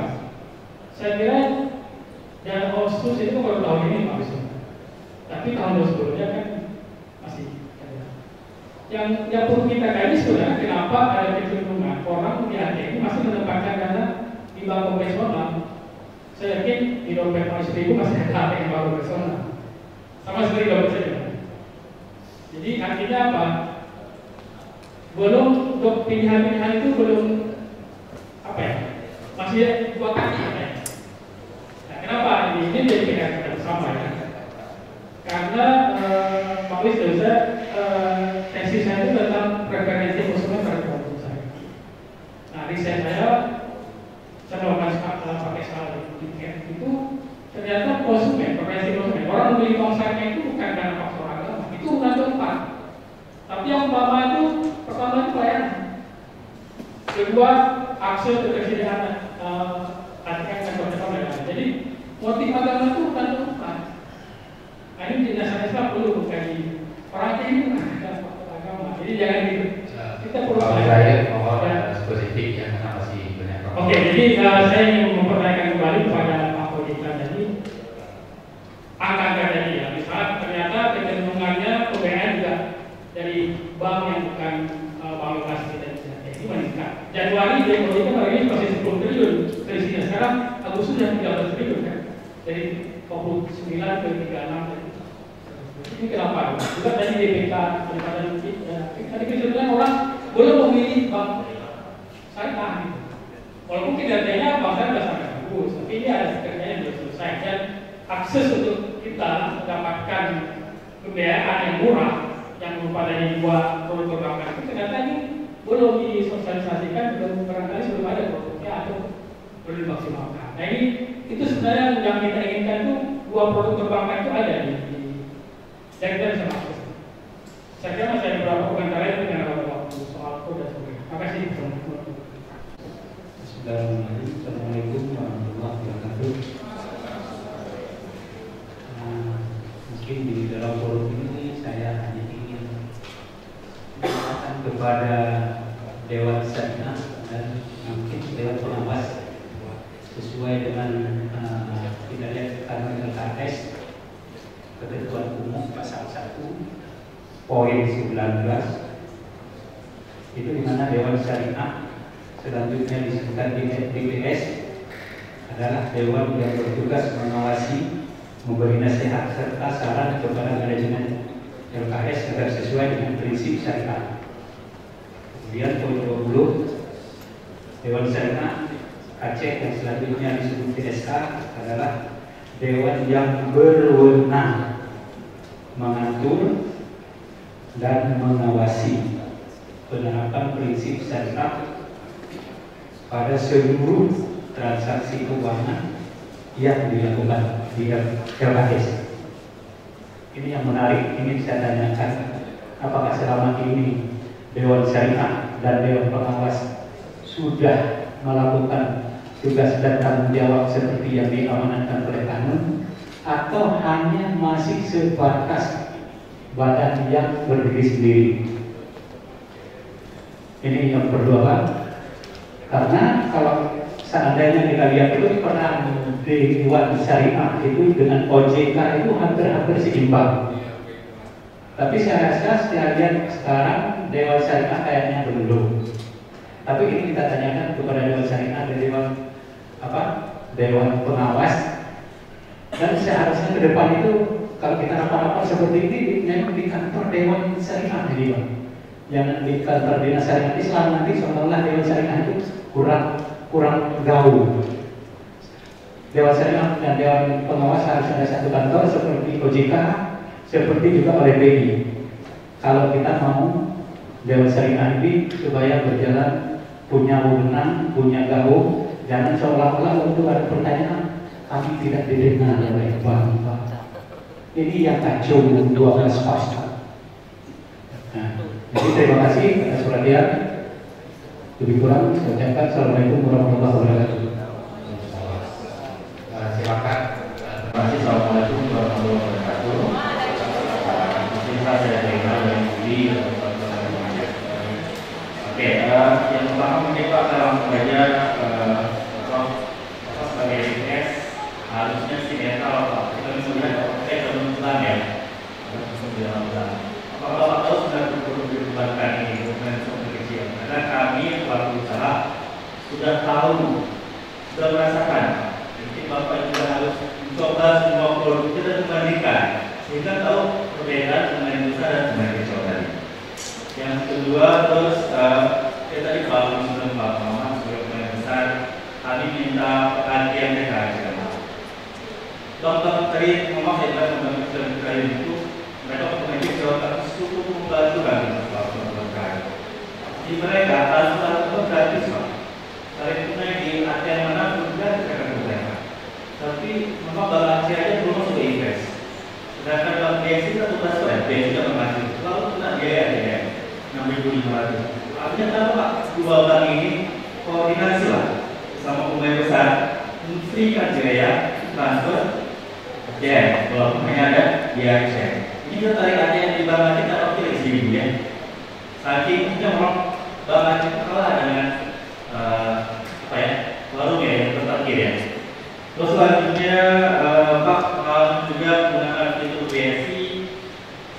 Saya kira dan Agustus itu baru tahun ini Pak Yusuf. Tapi tahun sebelumnya kan masih ada. Yang perlu kita kaji sebenarnya kenapa ada kecenderungan orang di ATM ini masih menempatkan dana di bank konvensional. Saya yakin di dompet Pak Yusuf itu masih ada ATM bank konvensional. Sama seperti dompet saja. Jadi artinya apa? Belum pilihan-pilihan itu belum apa ya? Masih dua kaki ya. Nah, kenapa ini jadi pilihan kita bersama ya? Karena Pak Wisnu tesis saya itu tentang preferensi konsumen pada kelompok saya. Nah, riset saya melakukan pakai skala itu ternyata konsumen, preferensi konsumen orang membeli tongsannya itu bukan karena faktor agama, itu mengatur empat. Tapi yang utama itu pertama itu pelayanan, kedua akses ketersediaan ATM dan konvensional. Jadi motif agama itu mengatur empat. Nah, ini dasar Islam perlu kaji. Orang ini bukan ada faktor agama. Jadi jangan gitu. Kita perlu saya mohon spesifik ya karena masih banyak. Oke, jadi saya ingin mempertanyakan kembali kepada Pak Kodika tadi angka-angka tadi ya. Misalnya ternyata kecenderungannya PBN juga dari bank yang bukan bank lokasi kita ini meningkat. Januari dari Kodika hari ini masih 10 triliun selisihnya. Sekarang Agustus sudah 13 triliun kan? Dari 29 ke 36. Ini kenapa? Juga tadi DPK daripada tadi kecenderungan orang belum memilih bank syariah gitu. Walaupun kinerjanya bank syariah sangat bagus, tapi ini ada kinerjanya yang belum selesai dan akses untuk kita mendapatkan pembiayaan yang murah yang merupakan dua produk perbankan itu ternyata ini belum disosialisasikan, barangkali sebelum ada produknya atau belum dimaksimalkan. Nah ini itu sebenarnya yang kita inginkan itu dua produk perbankan itu ada di dan kita bisa masuk. Saya kira masih ada beberapa komentar lain dengan waktu soal kode dan sebagainya. Terima kasih. Assalamualaikum warahmatullahi wabarakatuh. Mungkin di dalam forum ini saya hanya ingin mengingatkan kepada Dewan Syariah dan mungkin Dewan Pengawas sesuai dengan tidak kami LKS Ketentuan Umum Pasal 1 Poin 19 itu di mana Dewan Syariah selanjutnya disebutkan di DPS adalah Dewan yang bertugas mengawasi, memberi nasihat serta saran kepada manajemen LKS agar sesuai dengan prinsip syariah. Kemudian poin 20 Dewan Syariah Aceh yang selanjutnya disebut DSK adalah Dewan yang berwenang mengatur dan mengawasi penerapan prinsip syariah pada seluruh transaksi keuangan yang dilakukan di LKS. Ini yang menarik, ini saya tanyakan, apakah selama ini Dewan Syariah dan Dewan Pengawas sudah melakukan tugas dan tanggung jawab seperti yang diamanatkan oleh kanun, atau hanya masih sebatas badan yang berdiri sendiri? Ini yang berdua, karena kalau seandainya kita lihat itu peran Dewan Syariah itu dengan OJK itu hampir seimbang. Tapi saya rasa saya lihat sekarang Dewan Syariah kayaknya belum. Tapi ini kita tanyakan kepada Dewan Syariah dan Dewan Pengawas. Dan seharusnya ke depan itu kalau kita rapat-rapat seperti ini di kantor Dewan Syariah jadi Bang. Jangan di kantor dinas syariah Islam, nanti seolah-olah Dewan Syariah itu kurang gaul. Dewan Syariah dan Dewan Pengawas harus ada satu kantor seperti OJK OJK seperti juga oleh BI. Kalau kita mau Dewan Syariah ini supaya berjalan, punya wewenang, punya gaung, jangan seolah-olah untuk ada pertanyaan kami tidak didengar oleh bank. Ini yang kacau 12 pasal. Nah, jadi terima kasih atas perhatian. Lebih kurang saya ucapkan Assalamualaikum warahmatullahi wabarakatuh. Silakan. Terima kasih. Assalamualaikum warahmatullahi wabarakatuh. Saya terima dari Budi. Oke, yang pertama mungkin Pak saya langsung aja sebagai IPS harusnya si mental Pak kita sudah kebetulan ya. Kalau Bapak tahu sudah cukup dibebankan ini bukan seperti kecil. Karena kami pelaku usaha sudah tahu, sudah merasakan. Jadi Bapak juga harus mencoba semua produk kita dan membandingkan sehingga tahu perbedaan pemain besar dan pemain kecil tadi. Yang kedua terus tadi Pak Muslim Pak Muhammad sebagai pemain besar kami minta perhatian mereka. Dokter tadi ngomong saya bilang pemain kali itu mereka pemain kecil tapi cukup membantu kami Pak Muhammad. Jadi mereka harus gratis Pak. Tarik tunai di ATM mana pun gratis akan mereka. Tapi memang Bang Aceh aja belum masuk ke invest. Sedangkan Bang BSI kita tugas ya, BSI kita membantu. Lalu kena biaya ya, 6.500. Artinya kenapa Pak? Dua bank ini koordinasi lah sama pemain besar, memberikan biaya transfer, ya, kalau pemainnya ada biaya cek. Ini kita tarik aja yang di Bang Aceh kita oke di sini ya. Saking kita mau Bang Aceh kalah dengan apa ya, warung ya yang terparkir ya. Terus selanjutnya Pak juga menggunakan fitur BSI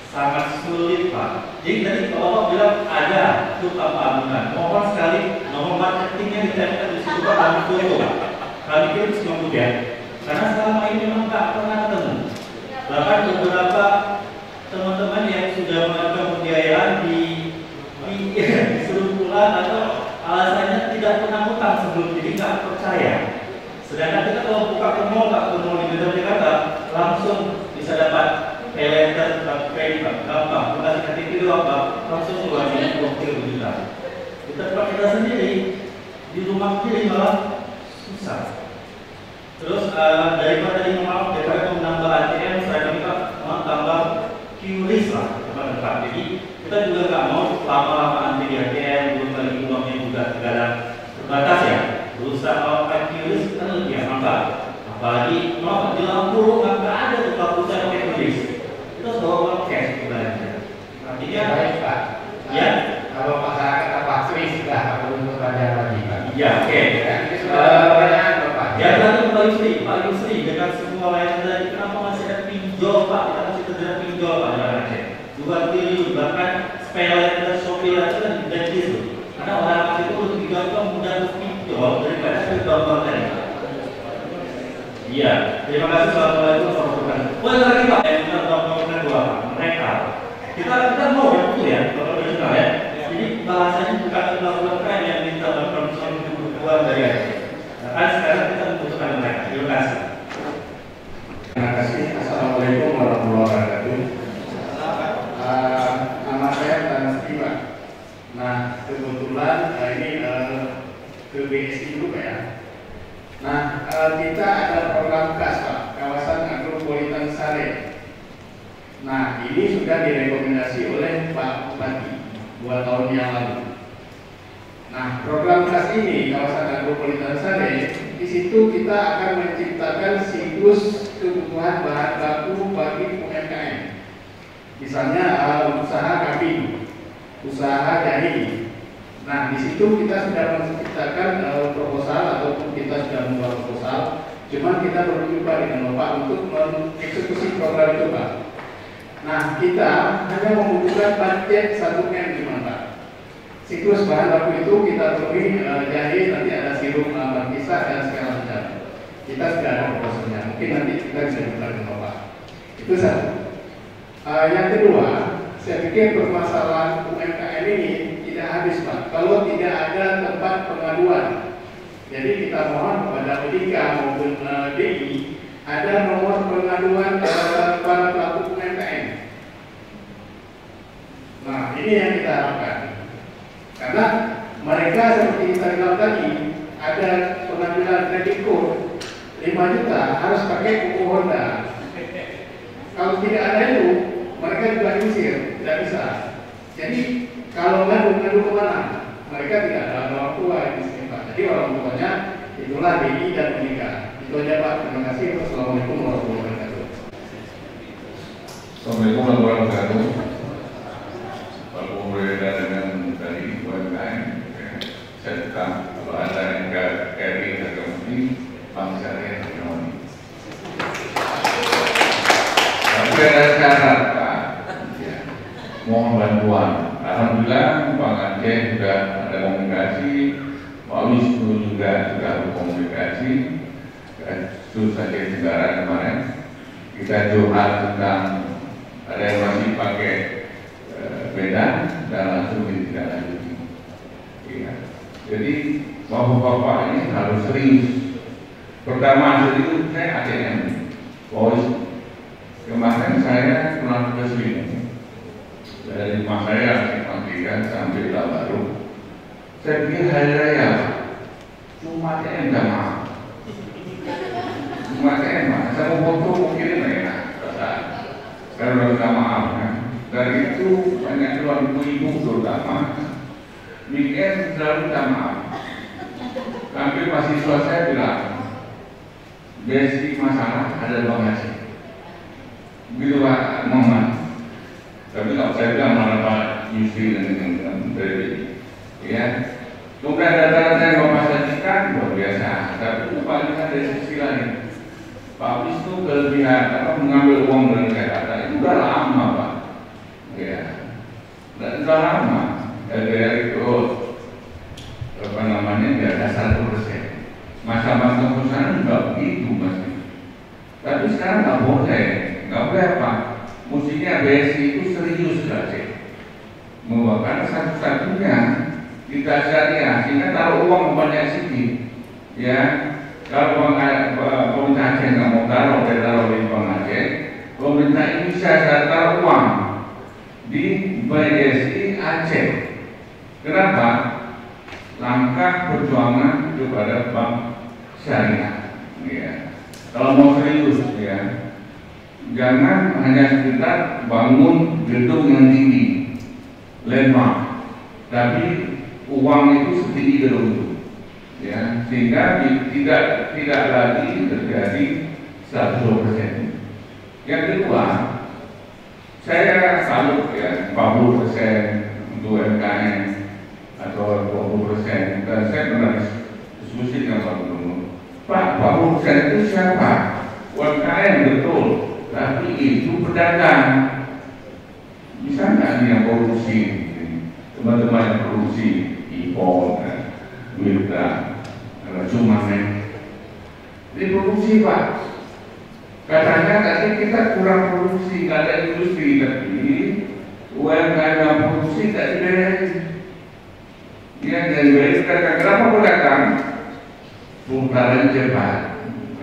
sangat sulit Pak. Jadi tadi Bapak bilang ada itu apa bukan? Mohon sekali nomor marketingnya ditempel di situ Pak kami foto Pak. Kami kirim semua kemudian. Karena selama ini memang tak pernah ketemu. Bahkan beberapa teman-teman yang sudah melakukan pembiayaan disuruh pulang atau alasannya tidak pernah utang sebelum jadi nggak percaya. Sedangkan kita kalau buka ke mall di Medan Jakarta langsung bisa dapat paylater, kredit gampang, kasih KTP doang Pak, langsung keluar 20 juta. Kita kita sendiri di rumah sendiri malah susah. Terus daripada tadi maaf daripada menambah ATM, saya minta tambah QRIS lah tempat-tempat. Jadi kita juga nggak mau lama-lama antri di ATM, belum lagi uangnya juga terkadang terbatas ya. Berusaha melakukan QRIS kan lebih aman. Apalagi mau di Lampung nggak ada tempat usaha pakai QRIS. Kita harus bawa uang cash belanja. Artinya baik Pak. Ya. Kalau masyarakat apa QRIS sudah untuk belanja lagi Pak. Ya oke. Pertanyaan Bapak. Ya satu Pak Yusri dengan semua layanan tadi kenapa masih ada pinjol Pak? Kita masih terjadi pinjol Pak di Aceh. 2 triliun bahkan sepele kita Shopee itu kan diganti itu. Karena orang Aceh itu lebih gampang mudah pinjol daripada pinjol tadi. Iya, terima kasih. Assalamualaikum warahmatullahi wabarakatuh. Boleh lagi Pak, yang kita dua mereka. Kita mau betul ya, kalau original ya. Jadi bahasanya bukan melakukan keren yang minta bantuan kebutuhan dari Aceh. Nah, sekarang kita membutuhkan mereka. Terima kasih. Terima kasih. Assalamualaikum warahmatullahi wabarakatuh. Nama saya Tan Siwa. Nah, kebetulan ini ke BSI dulu Pak ya. Nah, kita ada program KAS Pak, Kawasan Agropolitan Sare. Nah, ini sudah direkomendasi oleh Pak Bupati 2 tahun yang lalu. Nah, program KAS ini, Kawasan Agropolitan Sare, di situ kita akan menciptakan siklus kebutuhan bahan baku bagi UMKM. Misalnya usaha kambing, usaha jahe. Nah, di situ kita sudah menciptakan proposal ataupun kita sudah membuat proposal. Cuman kita perlu juga dengan Bapak untuk mengeksekusi program itu Pak. Nah, kita hanya membutuhkan budget 1M cuma Pak. Siklus bahan baku itu kita penuhi jahe, nanti ada sirup markisa dan segala macam. Kita sudah ada proposalnya. Mungkin nanti kita bisa buka dengan Bapak. Itu satu. Yang kedua, saya pikir permasalahan UMKM ini tidak habis Pak. Kalau tidak ada tempat pengaduan, jadi kita mohon kepada OJK maupun DI ada nomor pengaduan para pelaku Ini yang kita harapkan. Karena mereka seperti kita bilang tadi, ada pengambilan kredit code 5 juta harus pakai buku Honda. Kalau tidak ada itu, mereka juga diusir, tidak bisa. Jadi kalau ngadu kemana? Mereka tidak ada orang tua di sini Pak. Jadi orang tuanya itulah BI dan menikah. Itu aja Pak. Terima kasih. Wassalamualaikum warahmatullahi wabarakatuh. Assalamualaikum warahmatullahi wabarakatuh. Pak berbeda dengan dari UMKM, saya tetap kalau ada yang carry ekonomi, bangsa yang ekonomi. Tapi ada syarat Pak, ya, mohon bantuan. Alhamdulillah Pak Aceh sudah ada komunikasi, Pak Wisnu juga sudah berkomunikasi. Kasus Aceh Tenggara kemarin kita curhat tentang ada yang masih pakai beda dan langsung ditindaklanjuti. Ya. Jadi bapak-bapak ini harus serius. Pertama serius saya ATM. Kemarin saya pernah ke sini dari rumah saya dipanggilkan sampai Baru. Saya pikir hari raya cuma ATM jamaah. Cuma ATM, saya mau foto mungkin enak. Saya udah minta maaf kan. Dari itu banyak keluar ibu-ibu terutama weekend selalu minta maaf. Sampai mahasiswa saya bilang basic masalah ada Bang Aceh. Begitu Pak Muhammad. Tapi kalau saya bilang malah Pak Yusri dan dari ya. Kemudian data-data yang Bapak sajikan luar biasa. Tapi lupa lihat dari sisi lain. Pak Wisnu kelebihan mengambil uang dari Jakarta itu udah lama Pak. Ya, dan udah lama. Dari itu apa namanya di atas 1%. Masa-masa perusahaan juga begitu masih. Tapi sekarang nggak boleh apa? Mestinya BSI itu serius saja. Karena satu-satunya kita syariah sehingga taruh uang banyak sedikit. Ya, kalau pemerintah Aceh nggak mau taruh di Bank Aceh, pemerintah Indonesia taruh uang di BSI Aceh. Kenapa? Langkah perjuangan kepada bank syariah. Ya. Kalau mau serius, ya, jangan hanya sekedar bangun gedung yang tinggi, landmark, tapi uang itu setinggi gedung itu, ya, sehingga tidak lagi terjadi 100%. Yang kedua, saya salut ya 40% untuk UMKM atau 20%. Dan saya pernah diskusi dengan Pak Gubernur. Pak, 40% itu siapa? UMKM betul, tapi itu pedagang. Bisa nggak yang korupsi? Teman-teman yang korupsi, Ipon, Wirda, Cumanen, diproduksi Pak. Katanya tadi kita kurang produksi, nggak ada industri, tapi UMKM yang produksi tak diberesin. Ya, dari bereskan. Kenapa pedagang? Putaran cepat.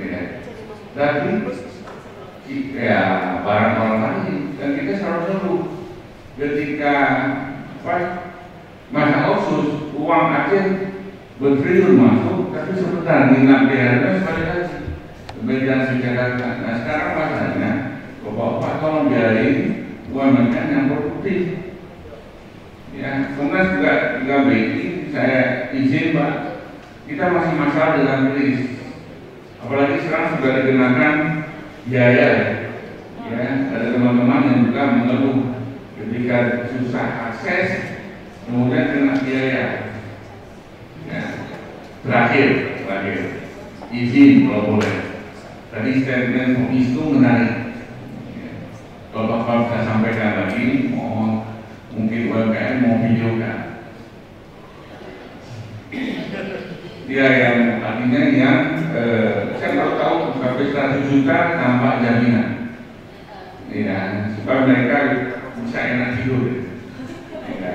Ya. Tapi ya barang orang lain dan kita selalu seru ketika masa otsus uang Aceh bertriliun masuk, tapi sebentar minat biayanya sekali lagi kemudian Jakarta. Nah sekarang masalahnya bapak-bapak tolong biayain UMKM yang produktif. Ya, kemudian juga BI saya izin Pak, kita masih masalah dengan kris. Apalagi sekarang sudah dikenakan biaya. Ya, ada teman-teman yang juga mengeluh ketika susah akses, kemudian kena biaya. Ya, terakhir, izin kalau boleh. Tadi statement itu menarik. Ya, kalau Bapak bisa sampaikan lagi, mohon mungkin UMKM mau videokan. Dia yang artinya yang saya baru tahu sampai 100 juta tanpa jaminan. Ya, supaya mereka bisa enak tidur. Ya,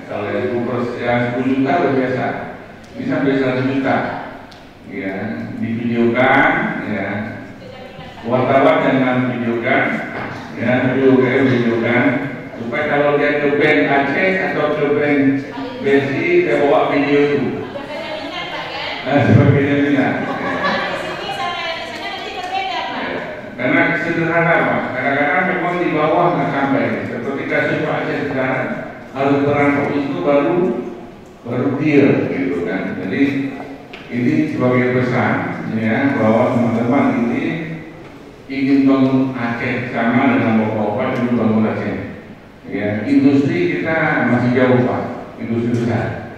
kalau yang 10 juta luar biasa, ini sampai 100 juta. Ya, divideokan, ya. Wartawan jangan videokan, ya, videokan, supaya kalau dia ke bank Aceh atau ke bank BSI dia bawa video itu. Sebagainya minat. Karena sederhana Pak, kadang-kadang memang di bawah nggak sampai. Seperti kasus Pak Aceh sekarang harus berangkat itu baru dia, gitu kan. Jadi ini sebagai pesan ya bahwa teman-teman ini ingin bangun Aceh sama dengan Bapak-bapak dulu bangun Aceh. Ya, industri kita masih jauh Pak, industri besar.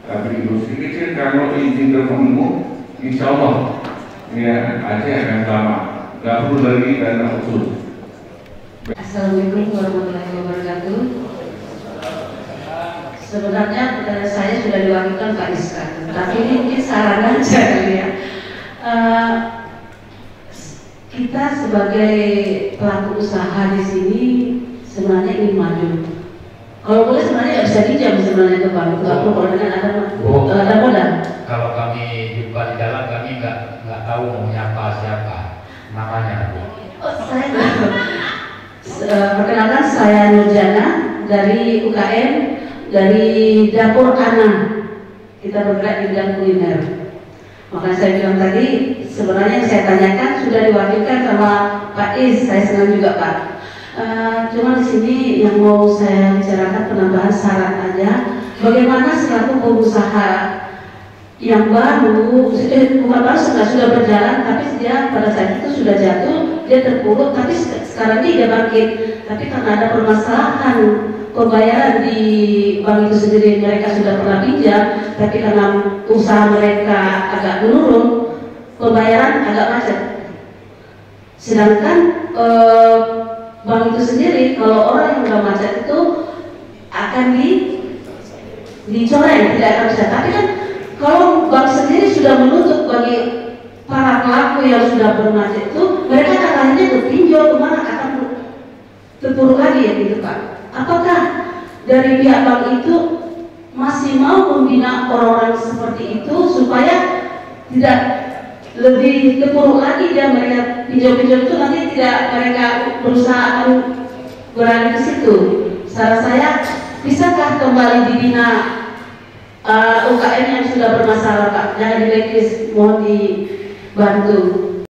Tapi industri kecil kalau izin terpenuh, insya Allah ya Aceh akan selamat. Gak perlu lagi dana khusus. Assalamualaikum warahmatullahi wabarakatuh. Sebenarnya saya sudah diwakilkan Pak Iskak, tapi ini mungkin saran aja ya. Kita sebagai pelaku usaha di sini sebenarnya ingin maju. Kalau boleh sebenarnya nggak bisa dijam sebenarnya ke Pak. Nggak perlu kalau dengan ada modal. Kalau kami jumpa di jalan kami nggak tahu mau menyapa siapa namanya. Saya perkenalkan, saya Nurjana dari UKM dari Dapur Ana. Kita bergerak di bidang kuliner. Makanya saya bilang tadi sebenarnya yang saya tanyakan sudah diwakilkan sama Pak Is. Saya senang juga Pak. Cuma di sini yang mau saya bicarakan penambahan syarat aja. Bagaimana selaku pengusaha yang baru, bukan baru sudah berjalan, tapi dia pada saat itu sudah jatuh, dia terpuruk, tapi sekarang ini dia bangkit. Tapi karena ada permasalahan pembayaran di bank itu sendiri, mereka sudah pernah pinjam, tapi karena usaha mereka agak menurun, pembayaran agak macet. Sedangkan bank itu sendiri, kalau orang yang udah macet itu akan dicoreng, tidak akan bisa. Tapi kan kalau bank sendiri sudah menutup bagi para pelaku yang sudah bermacet itu, mereka katanya berpinjol kemana akan terpuruk lagi ya gitu Pak. Apakah dari pihak bank itu masih mau membina orang-orang seperti itu supaya tidak lebih terpuruk lagi dia mereka pinjol-pinjol itu nanti tidak mereka berusaha akan beralih ke situ. Saran saya, bisakah kembali dibina UKM yang sudah bermasalah Pak, jangan di blacklist, mohon dibantu.